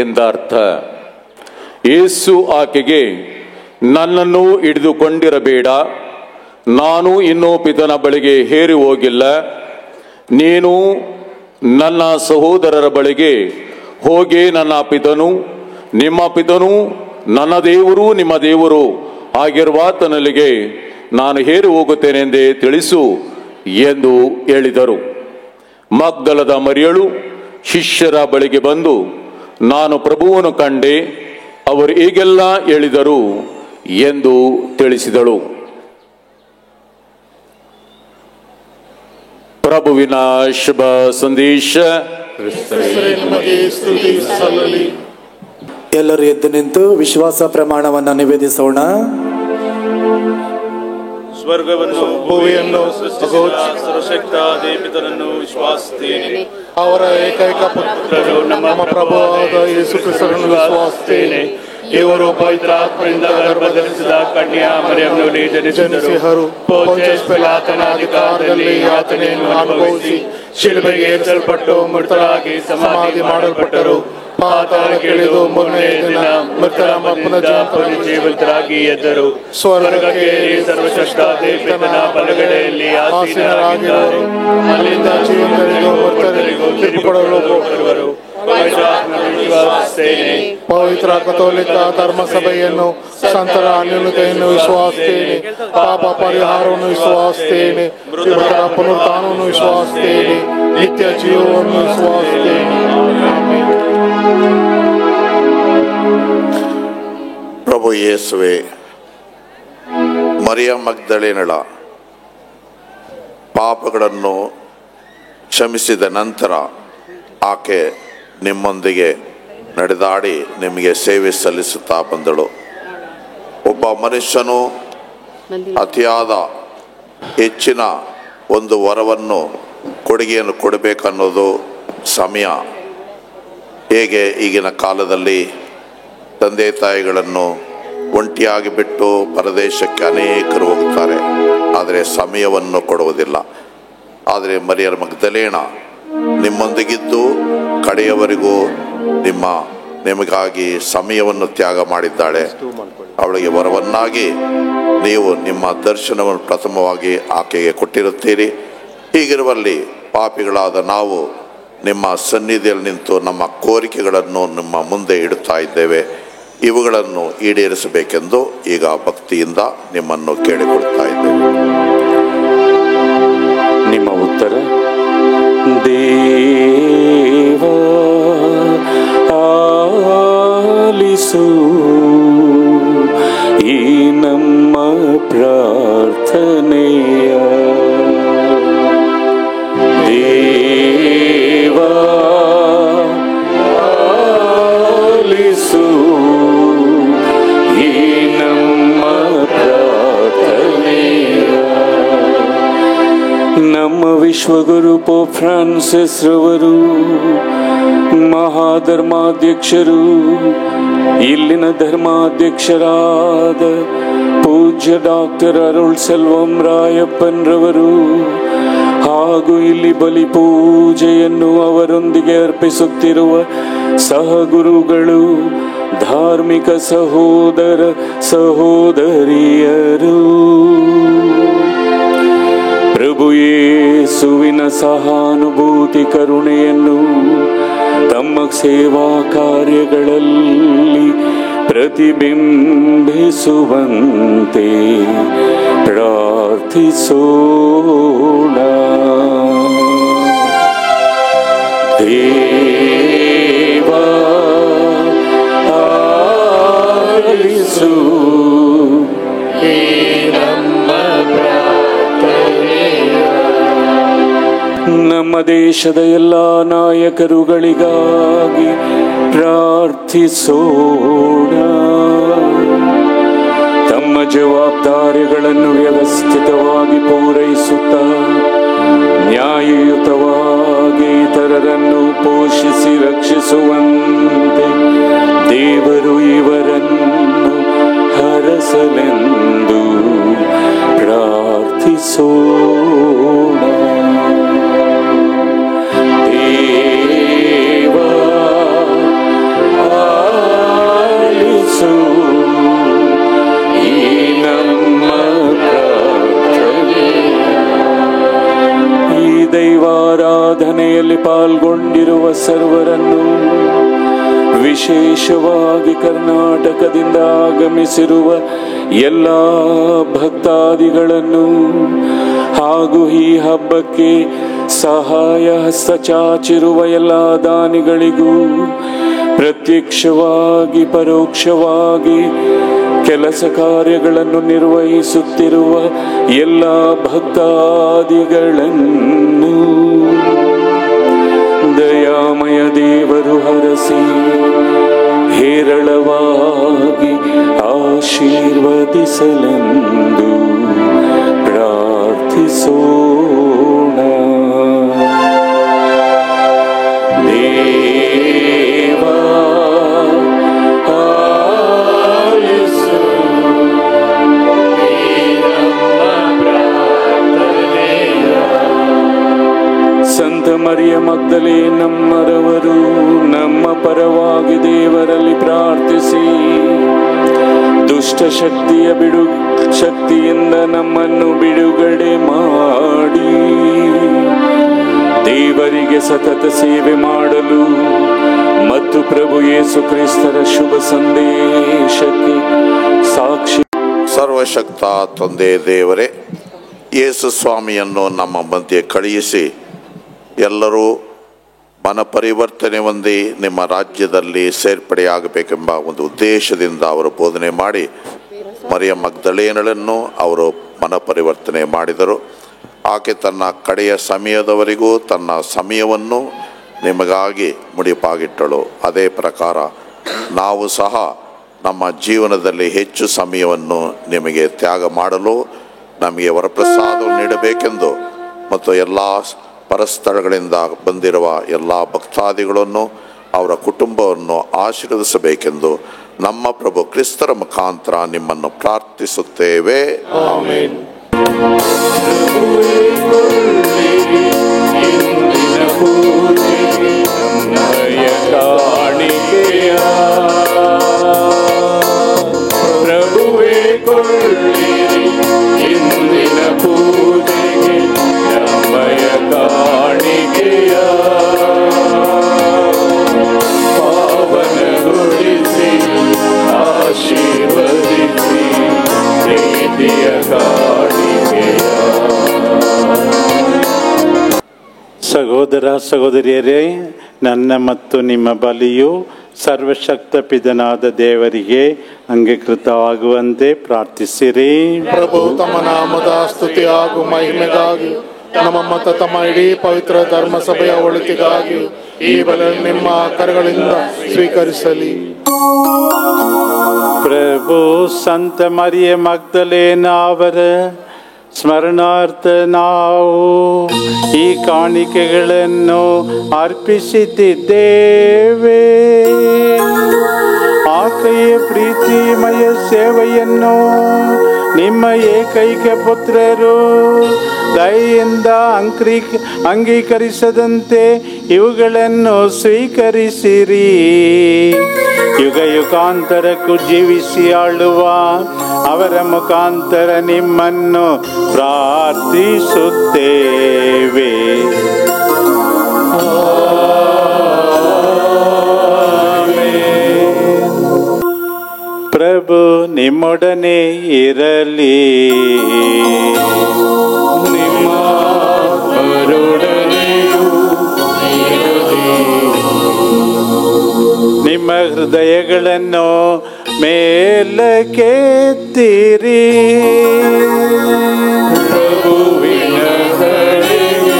ಎಂದರ್ಥ. ಯೇಸು ಆಕೆಗೆ, ನನ್ನನ್ನು ಹಿಡಿದುಕೊಂಡಿರಬೇಡ, ನಾನು ಇನ್ನೂ ಪಿತನ ಬಳಿಗೆ ಏರಿ ಹೋಗಿಲ್ಲ. ನೀನು ನನ್ನ ಸಹೋದರರ ಬಳಿಗೆ ಹೋಗಿ ನನ್ನ ಪಿತನು ನಿಮ್ಮ ಪಿತನು, ನನ್ನ ದೇವರು ನಿಮ್ಮ ದೇವರು ಆಗಿರುವಾತನಲ್ಲಿಗೆ ನಾನು ಏರಿ ಹೋಗುತ್ತೇನೆಂದೇ ತಿಳಿಸು ಎಂದು ಹೇಳಿದರು. ಮಗ್ದಲದ ಮರಿಯಳು ಶಿಷ್ಯರ ಬಳಿಗೆ ಬಂದು, ನಾನು ಪ್ರಭುವನ್ನು ಕಂಡೆ, ಅವರು ಹೀಗೆಲ್ಲ ಹೇಳಿದರು ಎಂದು ತಿಳಿಸಿದಳು. ಪ್ರಭುವಿನ ಶುಭ ಸಂದೇಶ. ಎಲ್ಲರೂ ಎದ್ದು ನಿಂತು ವಿಶ್ವಾಸ ಪ್ರಮಾಣವನ್ನು ನಿವೇದಿಸೋಣ. ಸ್ವರ್ಗವನ್ನು ಭೂಮಿಯನ್ನು ಸರ್ವಶಕ್ತ ದೇವಿತರನ್ನು ವಿಶ್ವಾಸಿಸುತ್ತೇನೆ. ಅವರ ಏಕೈಕ ಪುತ್ರರು ನಮ್ಮ ಪ್ರಭುವಾದ ಯೇಸು ಕ್ರಿಸ್ತರನ್ನು ವಿಶ್ವಾಸಿಸುತ್ತೇನೆ. ಇವರು ಪವಿತ್ರಾತ್ಮರಿಂದ ಗರ್ಭಧರಿಸಿದ ಕನ್ಯಾ ಮರಿಯಮ್ಮನಲ್ಲಿ ಜನಿಸಿದರು. ಪೋಂತಿಯಸ್ ಪಿಲಾತನ ಅಧಿಕಾರದಲ್ಲಿ ಯಾತನೆಯನ್ನು ಅನುಭವಿಸಿ ಶಿಲುಬೆಗೆ ಏರಿಸಲ್ಪಟ್ಟು ಮೃತರಾಗಿ ಸಮಾಧಿ ಮಾಡಲ್ಪಟ್ಟರು. ಪಾತಾಳಕ್ಕೆ ಇಳಿದು ಮೂರನೇ ದಿನ ಮೃತರ ಜೀವಿತರಾಗಿ ಎದ್ದರು. ಸ್ವರ್ಗಕ್ಕೆ ಸರ್ವಶ್ರೇಷ್ಠ ದೇವನ ಬಲಗಡೆಯಲ್ಲಿ ಆಸೀನರಾಗಿದ್ದಾರೆ. ಅಲ್ಲಿಂದ ಜೀವನರಿಗೂ ಮೃತರಿಗೂ ತೀರ್ಪುಕೊಡಲು ಬರುವರು. ಪವಿತ್ರ ಕಥೋಲಿಕ ಧರ್ಮ ಸಭೆಯನ್ನು, ಸಂತರ ಅನ್ಯೋನ್ಯತೆಯನ್ನು ವಿಶ್ವಾಸಿಸುತ್ತೇನೆ. ಪಾಪ ಪರಿಹಾರವನ್ನು ವಿಶ್ವಾಸಿಸುತ್ತೇನೆ. ಮೃತರ ಪುನರುತ್ಥಾನವನ್ನು ವಿಶ್ವಾಸಿಸುತ್ತೇನೆ. ನಿತ್ಯ ಜೀವವನ್ನು ವಿಶ್ವಾಸಿಸುತ್ತೇನೆ. ಪ್ರಭು ಯೇಸುವೆ, ಮರಿಯ ಮಗ್ದಲೇನಳ ಪಾಪಗಳನ್ನು ಕ್ಷಮಿಸಿದ ನಂತರ ಆಕೆ ನಿಮ್ಮೊಂದಿಗೆ ನಡೆದಾಡಿ ನಿಮಗೆ ಸೇವೆ ಸಲ್ಲಿಸುತ್ತಾ ಬಂದಳು. ಒಬ್ಬ ಮನುಷ್ಯನು ಅತಿಯಾದ ಹೆಚ್ಚಿನ ಒಂದು ವರವನ್ನು ಕೊಡುಗೆಯನ್ನು ಕೊಡಬೇಕನ್ನೋದು ಸಮಯ. ಹೇಗೆ ಈಗಿನ ಕಾಲದಲ್ಲಿ ತಂದೆ ತಾಯಿಗಳನ್ನು ಒಂಟಿಯಾಗಿ ಬಿಟ್ಟು ಪರದೇಶಕ್ಕೆ ಅನೇಕರು ಹೋಗುತ್ತಾರೆ, ಆದರೆ ಸಮಯವನ್ನು ಕೊಡುವುದಿಲ್ಲ. ಆದರೆ ಮರಿಯರ ಮಗ್ದಲೇನ ನಿಮ್ಮೊಂದಿಗಿದ್ದು ಕಡೆಯವರೆಗೂ ನಿಮಗಾಗಿ ಸಮಯವನ್ನು ತ್ಯಾಗ ಮಾಡಿದ್ದಾಳೆ. ಅವಳಿಗೆ ವರವನ್ನಾಗಿ ನೀವು ನಿಮ್ಮ ದರ್ಶನವನ್ನು ಪ್ರಥಮವಾಗಿ ಆಕೆಗೆ ಕೊಟ್ಟಿರುತ್ತೀರಿ. ಹೀಗಿರುವಲ್ಲಿ ಪಾಪಿಗಳಾದ ನಾವು ನಿಮ್ಮ ಸನ್ನಿಧಿಯಲ್ಲಿ ನಿಂತು ನಮ್ಮ ಕೋರಿಕೆಗಳನ್ನು ನಿಮ್ಮ ಮುಂದೆ ಇಡುತ್ತಾ ಇದ್ದೇವೆ. ಇವುಗಳನ್ನು ಈಡೇರಿಸಬೇಕೆಂದು ಈಗ ಭಕ್ತಿಯಿಂದ ನಿಮ್ಮನ್ನು ಕೇಳಿಕೊಳ್ತಾ ಇದ್ದೇವೆ. ನಿಮ್ಮ ಉತ್ತರ: ದೇವ ಆಲಿಸು ಈ ನಮ್ಮ ಪ್ರಾರ್ಥನೆಯ. ದೇವ ಆಲಿಸು ಈ ನಮ್ಮ ಪ್ರಾರ್ಥನೆಯ. ನಮ್ಮ ವಿಶ್ವಗುರು ಪೋಪ್ ಫ್ರಾನ್ಸಿಸ್ ರವರು, ಮಹಾಧರ್ಮಾಧ್ಯಕ್ಷರು, ಇಲ್ಲಿನ ಧರ್ಮಾಧ್ಯಕ್ಷರಾದ ಪೂಜ್ಯ ಡಾಕ್ಟರ್ ಅರುಳ್ ಸೆಲ್ವಂ ರಾಯಪ್ಪನ್ರವರು ಹಾಗೂ ಇಲ್ಲಿ ಬಲಿ ಪೂಜೆಯನ್ನು ಅವರೊಂದಿಗೆ ಅರ್ಪಿಸುತ್ತಿರುವ ಸಹಗುರುಗಳು, ಧಾರ್ಮಿಕ ಸಹೋದರ ಸಹೋದರಿಯರು, ಪ್ರಭು ಯೇಸುವಿನ ಸಹಾನುಭೂತಿ ಕರುಣೆಯನ್ನು ತಮ್ಮ ಸೇವಾ ಕಾರ್ಯಗಳಲ್ಲಿ ಪ್ರತಿಬಿಂಬಿಸುವಂತೆ ಪ್ರಾರ್ಥಿಸೋಣ. ದೇವ ದೇಶದ ಎಲ್ಲ ನಾಯಕರುಗಳಿಗಾಗಿ ಪ್ರಾರ್ಥಿಸೋಣ. ತಮ್ಮ ಜವಾಬ್ದಾರಿಗಳನ್ನು ವ್ಯವಸ್ಥಿತವಾಗಿ ಪೂರೈಸುತ್ತಾ ನ್ಯಾಯಯುತವಾಗಿ ಇತರರನ್ನು ಪೋಷಿಸಿ ರಕ್ಷಿಸುವಂತೆ ದೇವರು ಇವರನ್ನು ಹರಸಲೆಂದು ಪ್ರಾರ್ಥಿಸೋಣ. ದೇವ ಆಲಿಸು ಈ ನಮ್ಮ ಪ್ರಾರ್ಥನೆ. ಈ ದೈವಾರಾಧನೆಯಲ್ಲಿ ಪಾಲ್ಗೊಂಡಿರುವ ಸರ್ವರನ್ನು, ವಿಶೇಷವಾಗಿ ಕರ್ನಾಟಕದಿಂದ ಆಗಮಿಸಿರುವ ಎಲ್ಲ ಭಕ್ತಾದಿಗಳನ್ನು ಹಾಗೂ ಈ ಹಬ್ಬಕ್ಕೆ ಸಹಾಯ ಹಸ್ತ ಚಾಚಿರುವ ಎಲ್ಲ ದಾನಿಗಳಿಗೂ, ಪ್ರತ್ಯಕ್ಷವಾಗಿ ಪರೋಕ್ಷವಾಗಿ ಕೆಲಸ ಕಾರ್ಯಗಳನ್ನು ನಿರ್ವಹಿಸುತ್ತಿರುವ ಎಲ್ಲ ಭಕ್ತಾದಿಗಳನ್ನು ದಯಾಮಯ ದೇವರು ಹರಸಿ ಹೇರಳವಾಗಿ ಆಶೀರ್ವದಿಸಲೆಂದು ಪ್ರಾರ್ಥಿಸೋಣ. ದೇವ ಆಲಿಸು ಸಂತ ಮರಿಯ ಮಗ್ದಲೇ ನಮ್ಮರವರು ನಮ್ಮ ಪರವಾಗಿ ದೇವರಲ್ಲಿ ಪ್ರಾರ್ಥಿಸಿ ದುಷ್ಟ ಶಕ್ತಿಯ ಶಕ್ತಿಯಿಂದ ನಮ್ಮನ್ನು ಬಿಡುಗಡೆ ಮಾಡಿ ದೇವರಿಗೆ ಸತತ ಸೇವೆ ಮಾಡಲು ಮತ್ತು ಪ್ರಭು ಯೇಸು ಕ್ರಿಸ್ತರ ಶುಭ ಸಂದೇಶಕ್ಕೆ ಸಾಕ್ಷಿ. ಸರ್ವಶಕ್ತ ತಂದೆ ದೇವರೇ, ಯೇಸು ಸ್ವಾಮಿಯನ್ನು ನಮ್ಮ ಮಧ್ಯೆ ಕಳುಹಿಸಿ ಎಲ್ಲರೂ ಮನ ಪರಿವರ್ತನೆ ಹೊಂದಿ ನಿಮ್ಮ ರಾಜ್ಯದಲ್ಲಿ ಸೇರ್ಪಡೆಯಾಗಬೇಕೆಂಬ ಒಂದು ಉದ್ದೇಶದಿಂದ ಅವರು ಬೋಧನೆ ಮಾಡಿ ಮರಿಯ ಮಗ್ದಲೇನಳನ್ನು ಅವರು ಮನ ಪರಿವರ್ತನೆ ಮಾಡಿದರು. ಆಕೆ ತನ್ನ ಕಡೆಯ ಸಮಯದವರೆಗೂ ತನ್ನ ಸಮಯವನ್ನು ನಿಮಗಾಗಿ ಮುಡಿಪಾಗಿಟ್ಟಳು. ಅದೇ ಪ್ರಕಾರ ನಾವು ಸಹ ನಮ್ಮ ಜೀವನದಲ್ಲಿ ಹೆಚ್ಚು ಸಮಯವನ್ನು ನಿಮಗೆ ತ್ಯಾಗ ಮಾಡಲು ನಮಗೆ ವರಪ್ರಸಾದವನ್ನು ನೀಡಬೇಕೆಂದು ಮತ್ತು ಎಲ್ಲ ಪರಸ್ಥಳಗಳಿಂದ ಬಂದಿರುವ ಎಲ್ಲ ಭಕ್ತಾದಿಗಳನ್ನು ಅವರ ಕುಟುಂಬವನ್ನು ಆಶೀರ್ವದಿಸಬೇಕೆಂದು ನಮ್ಮ ಪ್ರಭು ಕ್ರಿಸ್ತರ ಮುಖಾಂತರ ನಿಮ್ಮನ್ನು ಪ್ರಾರ್ಥಿಸುತ್ತೇವೆ. ಆಮೆನ್. ಪ್ರಭುವೇ ಕೊಳ್ಳಿರಿ ಇಂದಿನ ಪೂಜೆಗೆ ನಮ್ಮಯ ಕಾಣಿಕೆಯ, ಪಾವನಗೊಳಿಸಿ ಆಶೀರ್ವದಿಸಿ ಪ್ರೀತಿಯ ಕಾಣಿಕೆಯ. ಸಹೋದರ ಸಹೋದರಿಯರೇ, ನನ್ನ ಮತ್ತು ನಿಮ್ಮ ಬಲಿಯು ಸರ್ವಶಕ್ತ ಪಿತನಾದ ದೇವರಿಗೆ ಅಂಗೀಕೃತವಾಗುವಂತೆ ಪ್ರಾರ್ಥಿಸಿರಿ. ಪ್ರಭು ತಮ್ಮ ನಾಮದ ಸ್ತುತಿ ಹಾಗೂ ಮಹಿಮೆಗಾಗಿ ನಮ್ಮ ಮತ್ತು ತಮ್ಮ ಇಡೀ ಪವಿತ್ರ ಧರ್ಮ ಸಭೆಯ ಒಳಿತಿಗಾಗಿ ಈ ಬಲ ನಿಮ್ಮ ಕರಗಳಿಂದ ಸ್ವೀಕರಿಸಲಿ. ಪ್ರಭು ಸಂತ ಮರಿಯ ಮಗ್ದಲೇನ ಅವರ ಸ್ಮರಣಾರ್ಥ ನಾವು ಈ ಕಾಣಿಕೆಗಳನ್ನು ಅರ್ಪಿಸುತ್ತಿದ್ದೇವೆ. ಆಕೆಯ ಪ್ರೀತಿಮಯ ಸೇವೆಯನ್ನು ನಿಮ್ಮ ಏಕೈಕ ಪುತ್ರರು ದಯೆಯಿಂದ ಅಂಗೀಕರಿಸದಂತೆ ಇವುಗಳನ್ನು ಸ್ವೀಕರಿಸಿರಿ. ಯುಗ ಯುಗಾಂತರಕ್ಕೂ ಜೀವಿಸಿ ಆಳುವ ಅವರ ಮುಖಾಂತರ ನಿಮ್ಮನ್ನು ಪ್ರಾರ್ಥಿಸುತ್ತೇವೆ. ಪ್ರಭು ನಿಮ್ಮೊಡನೆ ಇರಲಿ. ನಿಮ್ಮ ನಿಮ್ಮ ಹೃದಯಗಳನ್ನು ಮೇಲಕ್ಕೆತ್ತಿರಿ. ಪ್ರಭುವಿನ ಕಡೆಗೆ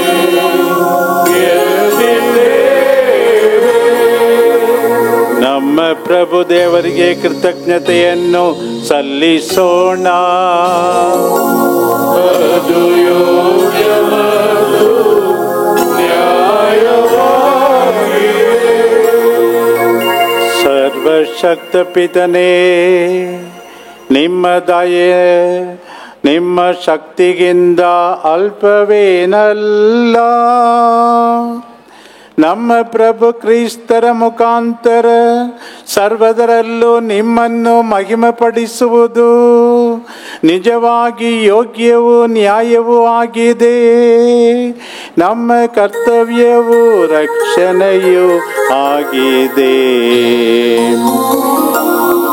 ಪ್ರಭು ದೇವರಿಗೆ ಕೃತಜ್ಞತೆಯನ್ನು ಸಲ್ಲಿಸೋಣ. ಅದು ಯೋಗ್ಯ ಮತ್ತು ನ್ಯಾಯವಾಗಿದೆ. ಸರ್ವಶಕ್ತ ಪಿತನೇ, ನಿಮ್ಮ ದಯೆ ನಿಮ್ಮ ಶಕ್ತಿಗಿಂತ ಅಲ್ಪವೇನಲ್ಲ. ನಮ್ಮ ಪ್ರಭು ಕ್ರಿಸ್ತರ ಮುಖಾಂತರ ಸರ್ವದರಲ್ಲೂ ನಿಮ್ಮನ್ನು ಮಹಿಮೆಪಡಿಸುವುದು ನಿಜವಾಗಿ ಯೋಗ್ಯವೂ ನ್ಯಾಯವೂ ಆಗಿದೆ. ನಮ್ಮ ಕರ್ತವ್ಯವೂ ರಕ್ಷಣೆಯೂ ಆಗಿದೆ.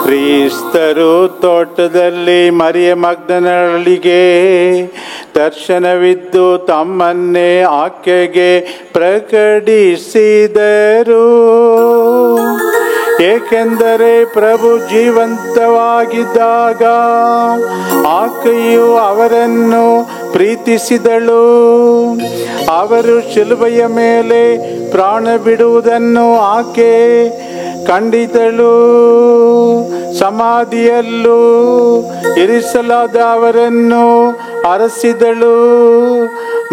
ಕ್ರಿಸ್ತರು ತೋಟದಲ್ಲಿ ಮರಿಯ ಮಗ್ದಲಳಿಗೆ ದರ್ಶನವಿದ್ದು ತಮ್ಮನ್ನೇ ಆಕೆಗೆ ಪ್ರಕಟಿಸಿದರು. ಏಕೆಂದರೆ ಪ್ರಭು ಜೀವಂತವಾಗಿದ್ದಾಗ ಆಕೆಯು ಅವರನ್ನು ಪ್ರೀತಿಸಿದಳು. ಅವರು ಶಿಲುಬೆಯ ಮೇಲೆ ಪ್ರಾಣ ಬಿಡುವುದನ್ನು ಆಕೆ ಕಂಡಿದ್ದಳು. ಸಮಾಧಿಯಲ್ಲೂ ಇರಿಸಲಾದ ಅವರನ್ನು ಅರಸಿದಳು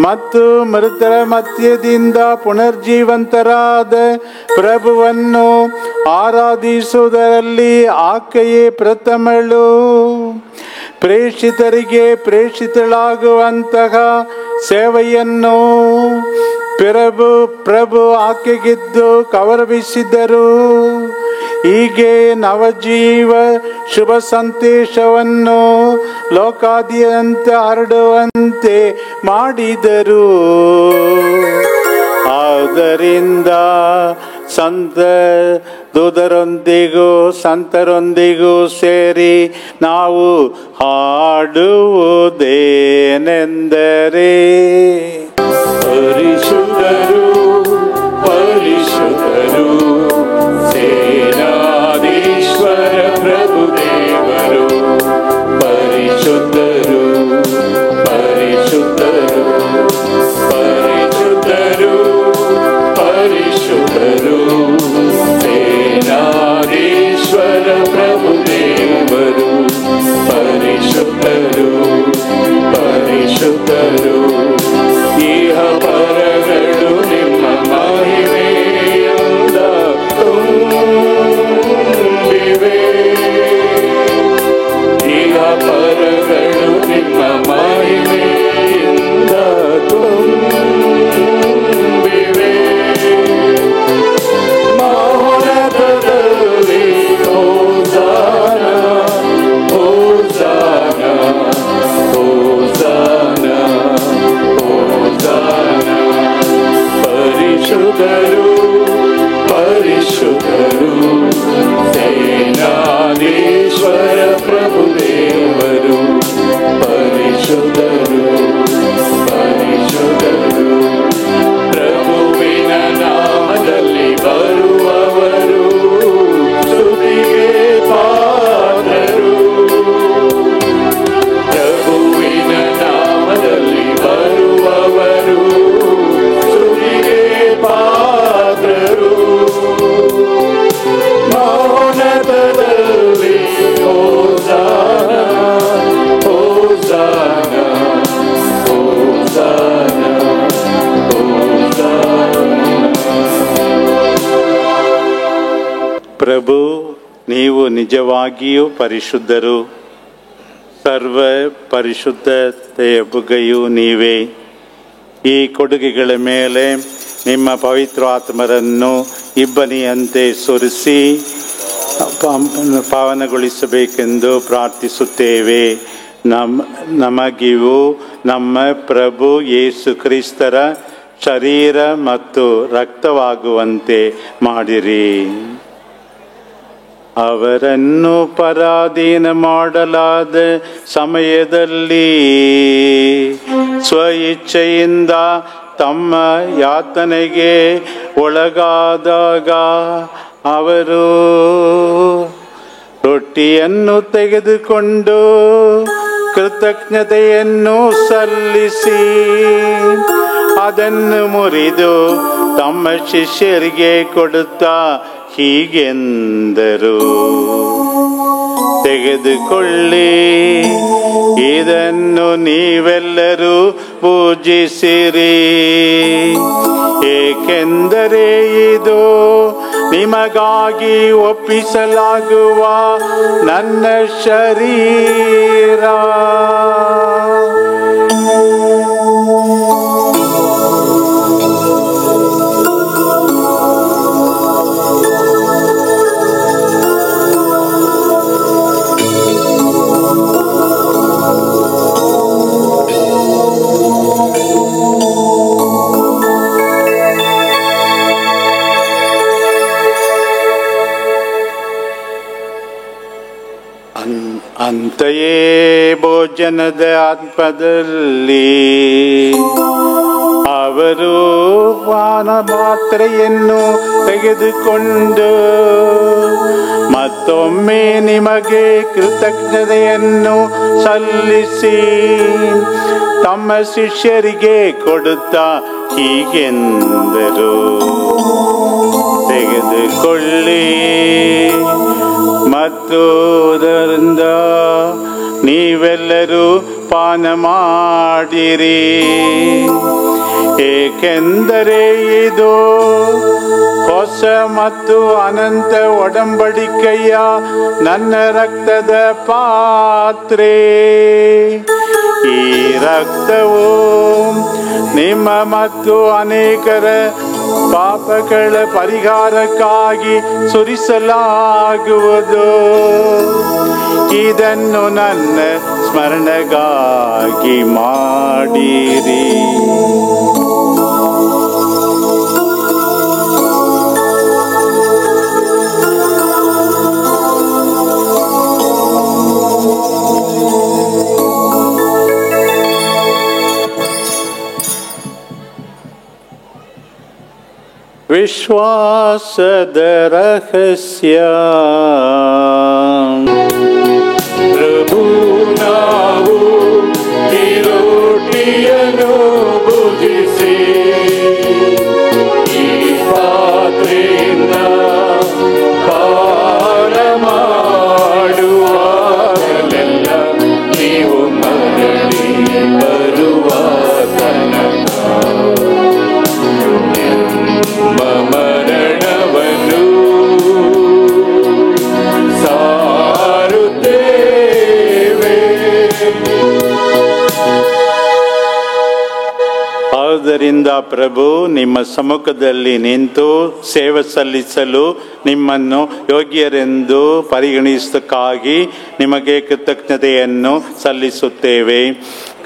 ಮತ್ತು ಮೃತರ ಮಧ್ಯದಿಂದ ಪುನರ್ಜೀವಂತರಾದ ಪ್ರಭುವನ್ನು ಆರಾಧಿಸುವುದರಲ್ಲಿ ಆಕೆಯೇ ಪ್ರಥಮಳು. ಪ್ರೇಷಿತರಿಗೆ ಪ್ರೇಷಿತಳಾಗುವಂತಹ ಸೇವೆಯನ್ನು ಪ್ರಭು ಆಕೆಗಿದ್ದು ಗೌರವಿಸಿದರು. ಹೀಗೆ ನವಜೀವ ಶುಭ ಸಂದೇಶವನ್ನು ಲೋಕಾದ್ಯಂತ ಹರಡುವಂತೆ ಮಾಡಿದರು. ಆದ್ದರಿಂದ ದೂತರೊಂದಿಗೂ ಸಂತರೊಂದಿಗೂ ಸೇರಿ ನಾವು ಹಾಡುವುದೇನೆಂದರೆ, ಪರಿಶುದ್ಧರು ಪರಿಶುದ್ಧರು ಸೇನಾಧೀಶ್ವರ ಪ್ರಭು ದೇವರು. ಪರಿಶುದ್ಧರು ಪರಿಶುದ್ಧರು ಪರಿಶುದ್ಧರು ಪರಿಶುದ್ಧರು ಸೇನಾಧೀಶ್ವರ ಪ್ರಭು ದೇವರು. ಪರಿಶುದ್ಧರು ಪರಿಶುದ್ಧರು ಇಹ ಪರಗಳು ನಿಮ್ಮ ಮಹಿಮೆಯಿಂದ ತುಂಬಿವೆ. ಇಹ ಪರಗಳು ನಿಮ್ಮ ಮಹಿಮೆಯಿಂದ ತುಂಬಿವೆ. ಮಹೋನ್ನತದಲ್ಲಿ ಹೋಸಾನ ಹೋಸಾನ ಹೋಸಾನ ಹೋಸಾನ. ಪರಿಶುದ್ಧರು ಪರಿಶುದ್ಧರು ಸೇನಾಧೀಶ್ವರ ಪ್ರಭು ದೇವರು. ಪರಿಶುದ್ಧರು ಪರಿಶುದ್ಧರು ಪ್ರಭುವಿನ ನಾಮದಲ್ಲಿ ಬರುವವರು ಸ್ತುತಿಗೆ ಪಾತ್ರರು. ಪ್ರಭುವಿನ ನಾಮದಲ್ಲಿ ಬರುವವರು ಸ್ತುತಿಗೆ ಪಾತ್ರರು. ಮಹೋನ್ನತದಲ್ಲಿ ಹೋಸಾನ ಹೋಸಾನ ಹೋಸಾನ ಹೋಸಾನ. ಪ್ರಭು, ನೀವು ನಿಜವಾಗಿಯೂ ಪರಿಶುದ್ಧರು. ಸರ್ವ ಪರಿಶುದ್ಧತೆಯ ಬುಗ್ಗೆಯೂ ನೀವೇ. ಈ ಕೊಡುಗೆಗಳ ಮೇಲೆ ನಿಮ್ಮ ಪವಿತ್ರ ಆತ್ಮರನ್ನು ಇಬ್ಬನಿಯಂತೆ ಸುರಿಸಿ ಪಾವನಗೊಳಿಸಬೇಕೆಂದು ಪ್ರಾರ್ಥಿಸುತ್ತೇವೆ. ನಮಗಿವು ನಮ್ಮ ಪ್ರಭು ಯೇಸು ಕ್ರಿಸ್ತರ ಶರೀರ ಮತ್ತು ರಕ್ತವಾಗುವಂತೆ ಮಾಡಿರಿ. ಅವರನ್ನು ಪರಾಧೀನ ಮಾಡಲಾದ ಸಮಯದಲ್ಲಿ ಸ್ವಇಚ್ಛೆಯಿಂದ ತಮ್ಮ ಯಾತನೆಗೆ ಒಳಗಾದಾಗ ಅವರು ರೊಟ್ಟಿಯನ್ನು ತೆಗೆದುಕೊಂಡು ಕೃತಜ್ಞತೆಯನ್ನು ಸಲ್ಲಿಸಿ ಅದನ್ನು ಮುರಿದು ತಮ್ಮ ಶಿಷ್ಯರಿಗೆ ಕೊಡುತ್ತಾ ಹೀಗೆಂದರು. ತೆಗೆದುಕೊಳ್ಳಿ, ಇದನ್ನು ನೀವೆಲ್ಲರೂ ಪೂಜಿಸಿರಿ, ಏಕೆಂದರೆ ಇದು ನಿಮಗಾಗಿ ಒಪ್ಪಿಸಲಾಗುವ ನನ್ನ ಶರೀರ. ಅಂತೆಯೇ ಭೋಜನದ ಆತ್ಮದಲ್ಲಿ ಅವರು ಪಾನ ಮಾತ್ರೆಯನ್ನು ತೆಗೆದುಕೊಂಡು ಮತ್ತೊಮ್ಮೆ ನಿಮಗೆ ಕೃತಜ್ಞತೆಯನ್ನು ಸಲ್ಲಿಸಿ ತಮ್ಮ ಶಿಷ್ಯರಿಗೆ ಕೊಡುತ್ತಾ ಹೀಗೆಂದರು. ತೆಗೆದುಕೊಳ್ಳಿ ಮತ್ತು ಅದರಿಂದ ನೀವೆಲ್ಲರೂ ಪಾನ ಮಾಡಿರಿ, ಏಕೆಂದರೆ ಇದು ಹೊಸ ಮತ್ತು ಅನಂತ ಒಡಂಬಡಿಕೆಯ ನನ್ನ ರಕ್ತದ ಪಾತ್ರೆ. ಈ ರಕ್ತವು ನಿಮ್ಮ ಮತ್ತು ಅನೇಕರ ಪಾಪಗಳ ಪರಿಹಾರಕ್ಕಾಗಿ ಸುರಿಸಲಾಗುವುದು. ಇದನ್ನು ನನ್ನ ಸ್ಮರಣೆಗಾಗಿ ಮಾಡಿರಿ. ವಿಶ್ವಾಸದ ರಹಸ್ಯ. ಪ್ರಭು, ನಾವು ಈ ರೋಟಿಯನ್ನು ಭುಜಿಸಿ ಈ ಪಾತ್ರೆಯಿಂದ ಪಾನ ಮಾಡುವಾಗಲೆಲ್ಲ ನೀವು ಮರಳಿ ಬರುವ ತನಕ ಮರಣವನ್ನು ಸಾರುತ್ತೇವೆ. ಆದ್ದರಿಂದ ಪ್ರಭು, ನಿಮ್ಮ ಸಮ್ಮುಖದಲ್ಲಿ ನಿಂತು ಸೇವೆ ಸಲ್ಲಿಸಲು ನಿಮ್ಮನ್ನು ಯೋಗ್ಯರೆಂದು ಪರಿಗಣಿಸುವುದಕ್ಕಾಗಿ ನಿಮಗೆ ಕೃತಜ್ಞತೆಯನ್ನು ಸಲ್ಲಿಸುತ್ತೇವೆ.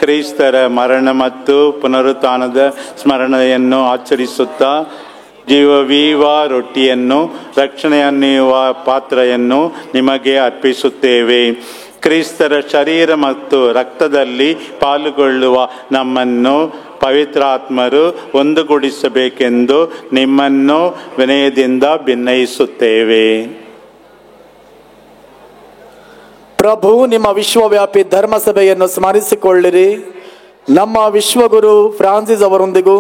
ಕ್ರೈಸ್ತರ ಮರಣ ಮತ್ತು ಪುನರುತ್ಥಾನದ ಸ್ಮರಣೆಯನ್ನು ಆಚರಿಸುತ್ತಾ ಜೀವವೀವ ರೊಟ್ಟಿಯನ್ನು ರಕ್ಷಣೆಯನ್ನುವ ಪಾತ್ರೆಯನ್ನು ನಿಮಗೆ ಅರ್ಪಿಸುತ್ತೇವೆ. ಕ್ರಿಸ್ತರ ಶರೀರ ಮತ್ತು ರಕ್ತದಲ್ಲಿ ಪಾಲುಗೊಳ್ಳುವ ನಮ್ಮನ್ನು ಪವಿತ್ರಾತ್ಮರು ಒಂದುಗೂಡಿಸಬೇಕೆಂದು ನಿಮ್ಮನ್ನು ವಿನಯದಿಂದ ಭಿನ್ನಯಿಸುತ್ತೇವೆ. ಪ್ರಭು, ನಿಮ್ಮ ವಿಶ್ವವ್ಯಾಪಿ ಧರ್ಮಸಭೆಯನ್ನು ಸ್ಮರಿಸಿಕೊಳ್ಳಿರಿ. ನಮ್ಮ ವಿಶ್ವಗುರು ಫ್ರಾನ್ಸಿಸ್ ಅವರೊಂದಿಗೂ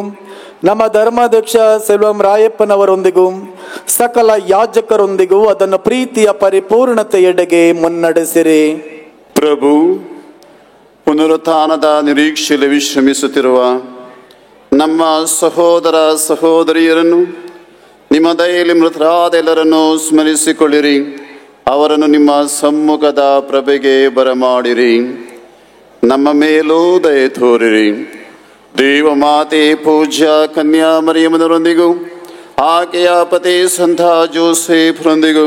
ನಮ್ಮ ಧರ್ಮಾಧ್ಯಕ್ಷ ಸೆಲ್ವಂ ರಾಯಪ್ಪನವರೊಂದಿಗೂ ಸಕಲ ಯಾಜಕರೊಂದಿಗೂ ಅದನ್ನು ಪ್ರೀತಿಯ ಪರಿಪೂರ್ಣತೆಯೆಡೆಗೆ ಮುನ್ನಡೆಸಿರಿ. ಪ್ರಭು, ಪುನರುತ್ಥಾನದ ನಿರೀಕ್ಷೆಯಲ್ಲಿ ವಿಶ್ರಮಿಸುತ್ತಿರುವ ನಮ್ಮ ಸಹೋದರ ಸಹೋದರಿಯರನ್ನು ನಿಮ್ಮ ದಯೆಯಲ್ಲಿ ಮೃತರಾದ ಎಲ್ಲರನ್ನು ಸ್ಮರಿಸಿಕೊಳ್ಳಿರಿ. ಅವರನ್ನು ನಿಮ್ಮ ಸಮ್ಮುಖದ ಪ್ರಭೆಗೆ ಬರಮಾಡಿರಿ. ನಮ್ಮ ಮೇಲೂ ದಯೆ ತೋರಿರಿ. ದೇವ ಮಾತೆ ಪೂಜ್ಯ ಕನ್ಯಾ ಮರಿಯಮ್ಮನವರೊಂದಿಗೂ ಆಕೆಯ ಪತಿ ಸಂತ ಜೋಸೆಫ್ರೊಂದಿಗೂ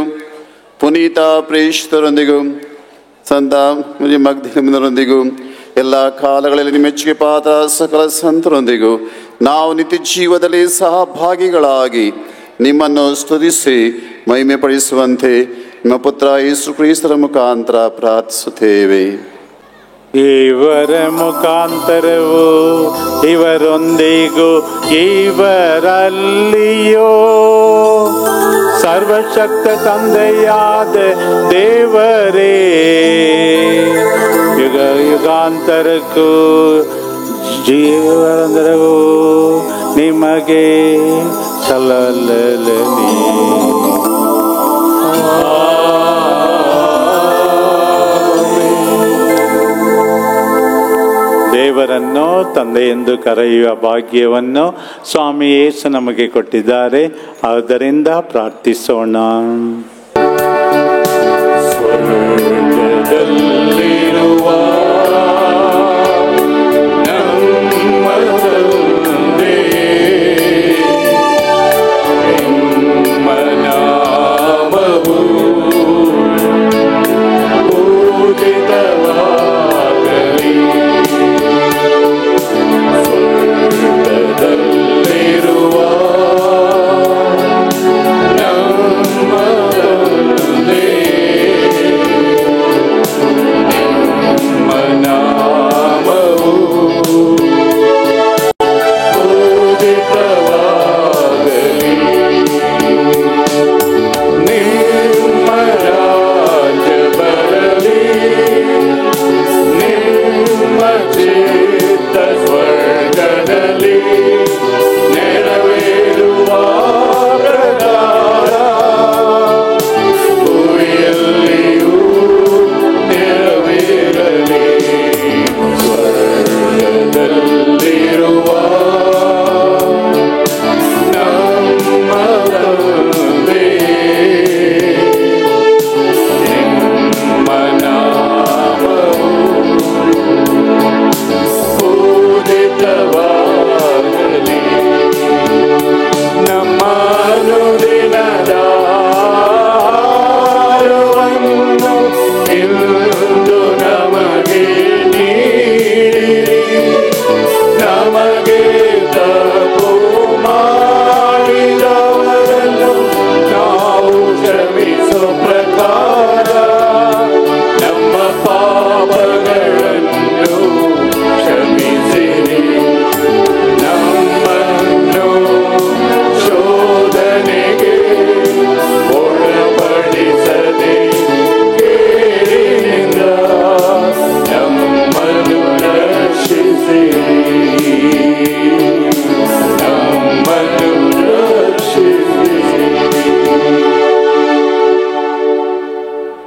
ಪುನೀತ ಪ್ರೇಷಿತರೊಂದಿಗೂ ಸಂತ ಮಗ್ದಲಿನರೊಂದಿಗೂ ಎಲ್ಲ ಕಾಲಗಳಲ್ಲಿ ನಿಮ್ಮ ಮೆಚ್ಚುಗೆ ಪಾತ್ರ ಸಕಲ ಸಂತರೊಂದಿಗೂ ನಾವು ನಿತ್ಯ ಜೀವದಲ್ಲಿ ಸಹಭಾಗಿಗಳಾಗಿ ನಿಮ್ಮನ್ನು ಸ್ತುತಿಸಿ ಮಹಿಮೆ ಪಡಿಸುವಂತೆ ನಿಮ್ಮ ಪುತ್ರ ಯೇಸು ಕ್ರಿಸ್ತರ ಮುಖಾಂತರ ಪ್ರಾರ್ಥಿಸುತ್ತೇವೆ. ಇವರ ಮುಖಾಂತರವು ಇವರೊಂದಿಗೂ ಇವರಲ್ಲಿಯೋ ಸರ್ವಶಕ್ತ ತಂದೆಯಾದ ದೇವರೇ ಯುಗ ಯುಗಾಂತರಕ್ಕೂ ಜೀವನವು ನಿಮಗೆ ಸಲ್ಲಲಿ. ನಮ್ಮನ್ನು ತಂದೆ ಎಂದು ಕರೆಯುವ ಭಾಗ್ಯವನ್ನು ಸ್ವಾಮಿ ಯೇಸು ನಮಗೆ ಕೊಟ್ಟಿದ್ದಾರೆ. ಆದ್ದರಿಂದ ಪ್ರಾರ್ಥಿಸೋಣ.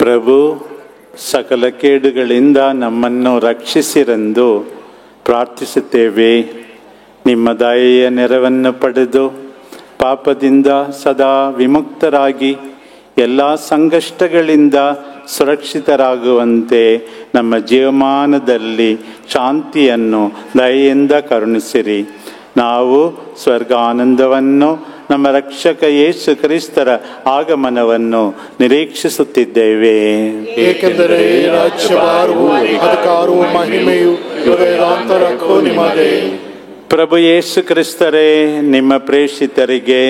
ಪ್ರಭು ಸಕಲ ಕೇಡುಗಳಿಂದ ನಮ್ಮನ್ನು ರಕ್ಷಿಸಿರೆಂದು ಪ್ರಾರ್ಥಿಸುತ್ತೇವೆ. ನಿಮ್ಮ ದಯೆಯ ನೆರವನ್ನು ಪಡೆದು ಪಾಪದಿಂದ ಸದಾ ವಿಮುಕ್ತರಾಗಿ ಎಲ್ಲ ಸಂಕಷ್ಟಗಳಿಂದ ಸುರಕ್ಷಿತರಾಗುವಂತೆ ನಮ್ಮ ಜೀವಮಾನದಲ್ಲಿ ಶಾಂತಿಯನ್ನು ದಯೆಯಿಂದ ಕರುಣಿಸಿರಿ. ನಾವು ಸ್ವರ್ಗಾನಂದವನ್ನು ನಮ್ಮ ರಕ್ಷಕ ಯೇಸು ಕ್ರಿಸ್ತರ ಆಗಮನವನ್ನು ನಿರೀಕ್ಷಿಸುತ್ತಿದ್ದೇವೆ. ಏಕೆಂದರೆ ರಾಜ್ಯಭಾರವು ಅಧಿಕಾರವು ಮಹಿಮೆಯು ಯುಗಾಂತರಕ್ಕೂ ನಿಮ್ಮದೇ. ಪ್ರಭು ಯೇಸು ಕ್ರಿಸ್ತರೇ, ನಿಮ್ಮ ಪ್ರೇಷಿತರಿಗೆ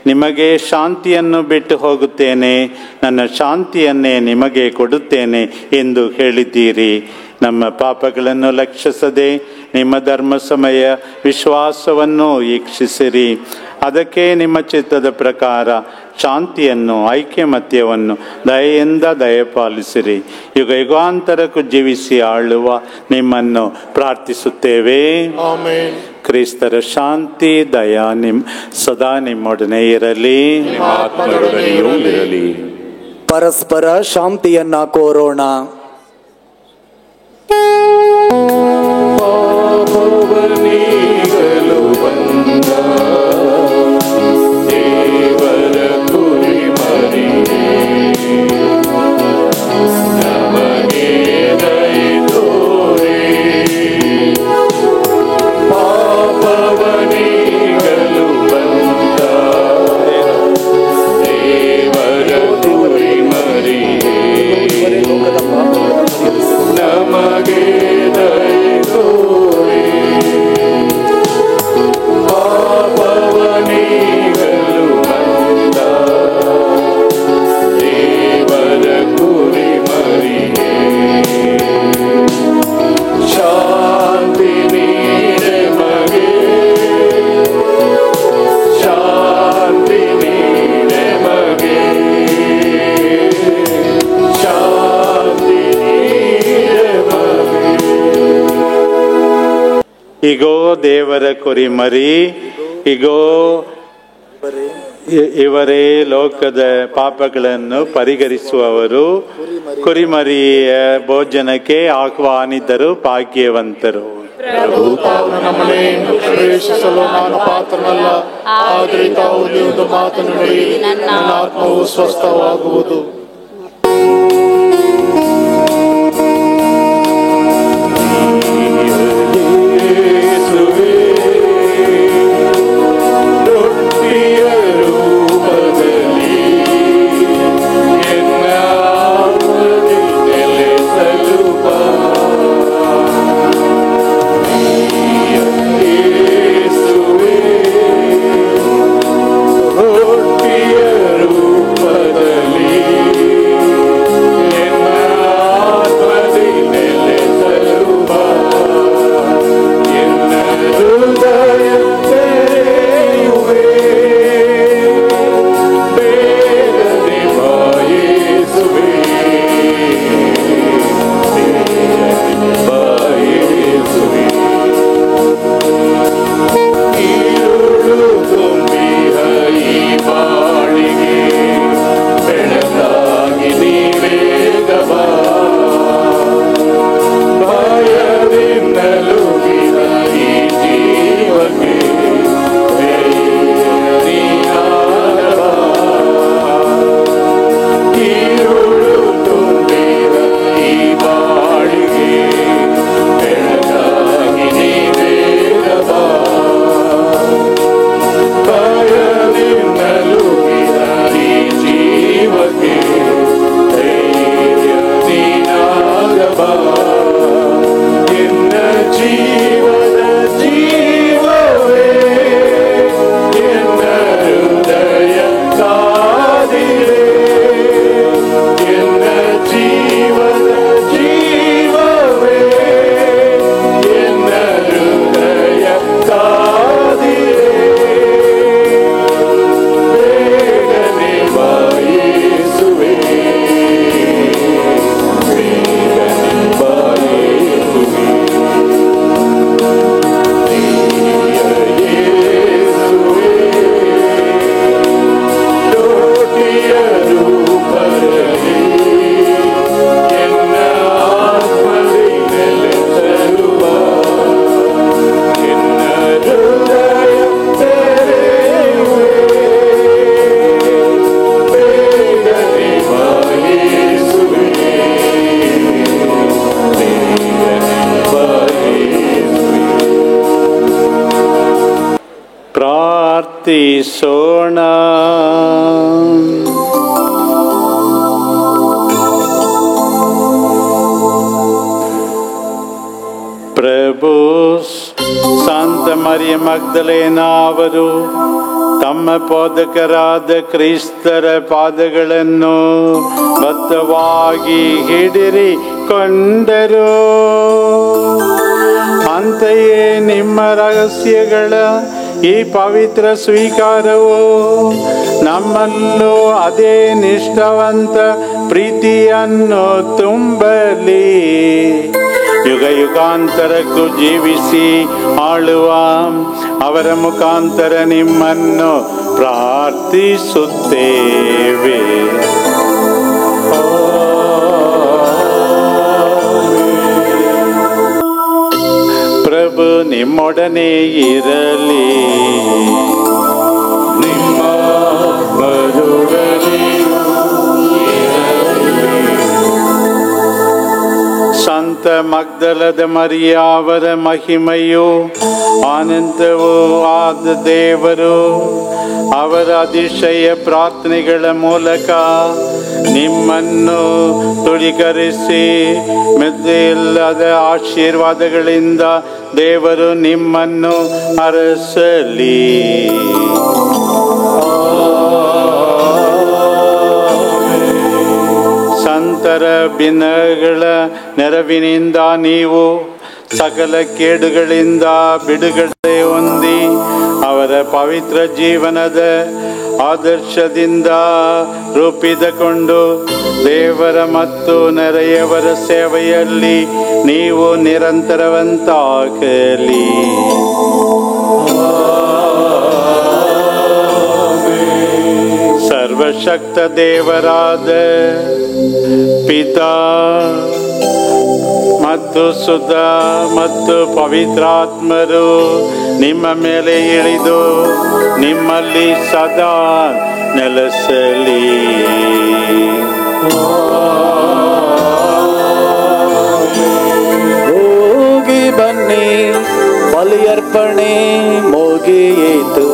ನಿಮಗೆ ಶಾಂತಿಯನ್ನು ಬಿಟ್ಟು ಹೋಗುತ್ತೇನೆ, ನನ್ನ ಶಾಂತಿಯನ್ನೇ ನಿಮಗೆ ಕೊಡುತ್ತೇನೆ ಎಂದು ಹೇಳಿದ್ದೀರಿ. ನಮ್ಮ ಪಾಪಗಳನ್ನು ಲಕ್ಷಿಸದೆ ನಿಮ್ಮ ಧರ್ಮ ಸಮಯ ವಿಶ್ವಾಸವನ್ನು ವೀಕ್ಷಿಸಿರಿ. ಅದಕ್ಕೆ ನಿಮ್ಮ ಚಿತ್ತದ ಪ್ರಕಾರ ಶಾಂತಿಯನ್ನು ಐಕ್ಯಮತ್ಯವನ್ನು ದಯೆಯಿಂದ ದಯಪಾಲಿಸಿರಿ. ಯುಗ ಯುಗಾಂತರಕ್ಕೂ ಜೀವಿಸಿ ಆಳುವ ನಿಮ್ಮನ್ನು ಪ್ರಾರ್ಥಿಸುತ್ತೇವೆ. ಆಮೆನ್. ಕ್ರಿಸ್ತರ ಶಾಂತಿ ದಯ ಸದಾ ನಿಮ್ಮೊಡನೆ ಇರಲಿ. ಪರಸ್ಪರ ಶಾಂತಿಯನ್ನ ಕೋರೋಣ. ಇಗೋ ದೇವರ ಕುರಿಮರಿ, ಇಗೋ ಇವರೇ ಲೋಕದ ಪಾಪಗಳನ್ನು ಪರಿಹರಿಸುವವರು. ಕುರಿಮರಿಯ ಭೋಜನಕ್ಕೆ ಆಹ್ವಾನಿತರು ಭಾಗ್ಯವಂತರು. ಪ್ರಭು ತಾವು ನನ್ನ ಮನೆಯನ್ನು ಪ್ರವೇಶಿಸಲು ನಾನು ಪಾತ್ರನಲ್ಲ, ಆದರೆ ತಾವು ಒಂದು ಮಾತನ್ನು ನುಡಿಯಿರಿ, ನನ್ನ ಆತ್ಮವು ಸ್ವಸ್ಥವಾಗುವುದು. ಪ್ರಾರ್ಥಿಸೋಣ. ಪ್ರಭು ಸಂತ ಮರಿಯ ಮಗ್ದಲೇನ ಅವರು ತಮ್ಮ ಬೋಧಕರಾದ ಕ್ರಿಸ್ತರ ಪಾದಗಳನ್ನು ಬದ್ಧವಾಗಿ ಹಿಡಿದುಕೊಂಡರು. ಅಂತೆಯೇ ನಿಮ್ಮ ರಹಸ್ಯಗಳ ಈ ಪವಿತ್ರ ಸ್ವೀಕಾರವು ನಮ್ಮಲ್ಲೂ ಅದೇ ನಿಷ್ಠಾವಂತ ಪ್ರೀತಿಯನ್ನು ತುಂಬಲಿ. ಯುಗ ಯುಗಾಂತರಕ್ಕೂ ಜೀವಿಸಿ ಆಳುವ ಅವರ ಮುಖಾಂತರ ನಿಮ್ಮನ್ನು ಪ್ರಾರ್ಥಿಸುತ್ತೇವೆ. ಪ್ರಭು ನಿಮ್ಮೊಡನೆ ಇರಲಿ. ನಿಮ್ಮ ಸಂತ ಮಗ್ದಲದ ಮರಿಯ ಅವರ ಮಹಿಮೆಯು ಆನಂದವೂ ಆದ ದೇವರು ಅವರ ಅತಿಶಯ ಪ್ರಾರ್ಥನೆಗಳ ಮೂಲಕ ನಿಮ್ಮನ್ನು ತುಳಿಕರಿಸಿ ಮಿತಿಯಿಲ್ಲದ ಆಶೀರ್ವಾದಗಳಿಂದ ದೇವರು ನಿಮ್ಮನ್ನು ಹರಸಲಿ. ಸಂತರ ದಿನಗಳ ನೆರವಿನಿಂದ ನೀವು ಸಕಲ ಕೇಡುಗಳಿಂದ ಬಿಡುಗಡೆ ಹೊಂದಿ ಅವರ ಪವಿತ್ರ ಜೀವನದ ಆದರ್ಶದಿಂದ ರೂಪಿಸಿಕೊಂಡು ದೇವರ ಮತ್ತು ನೆರೆಯವರ ಸೇವೆಯಲ್ಲಿ ನೀವು ನಿರಂತರವಂತಾಗಲಿ. ಸರ್ವಶಕ್ತ ದೇವರಾದ ಪಿತಾ ಮತ್ತು ಶುದ್ಧ ಮತ್ತು ಪವಿತ್ರಾತ್ಮರು ನಿಮ್ಮ ಮೇಲೆ ಇಳಿದು ನಿಮ್ಮಲ್ಲಿ ಸದಾ ನೆಲೆಸಲಿ. ಹೋಗಿ ಬನ್ನಿ, ಬಲಿಯರ್ಪಣೆ ಮುಗಿಯಿತು.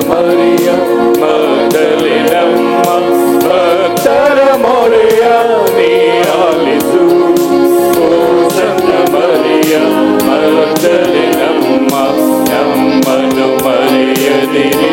ಮರಿಯ ಮಗದಲಿನಮ್ಮ ಭಕ್ತರ ಮೊರೆಯ ನೀ ಆಲಿಸು. ಓ ಸಂತ ಮರಿಯ ಮಗದಲಿನಮ್ಮ ನಮ್ಮನ್ನು ಮರೆಯದಿರಿ.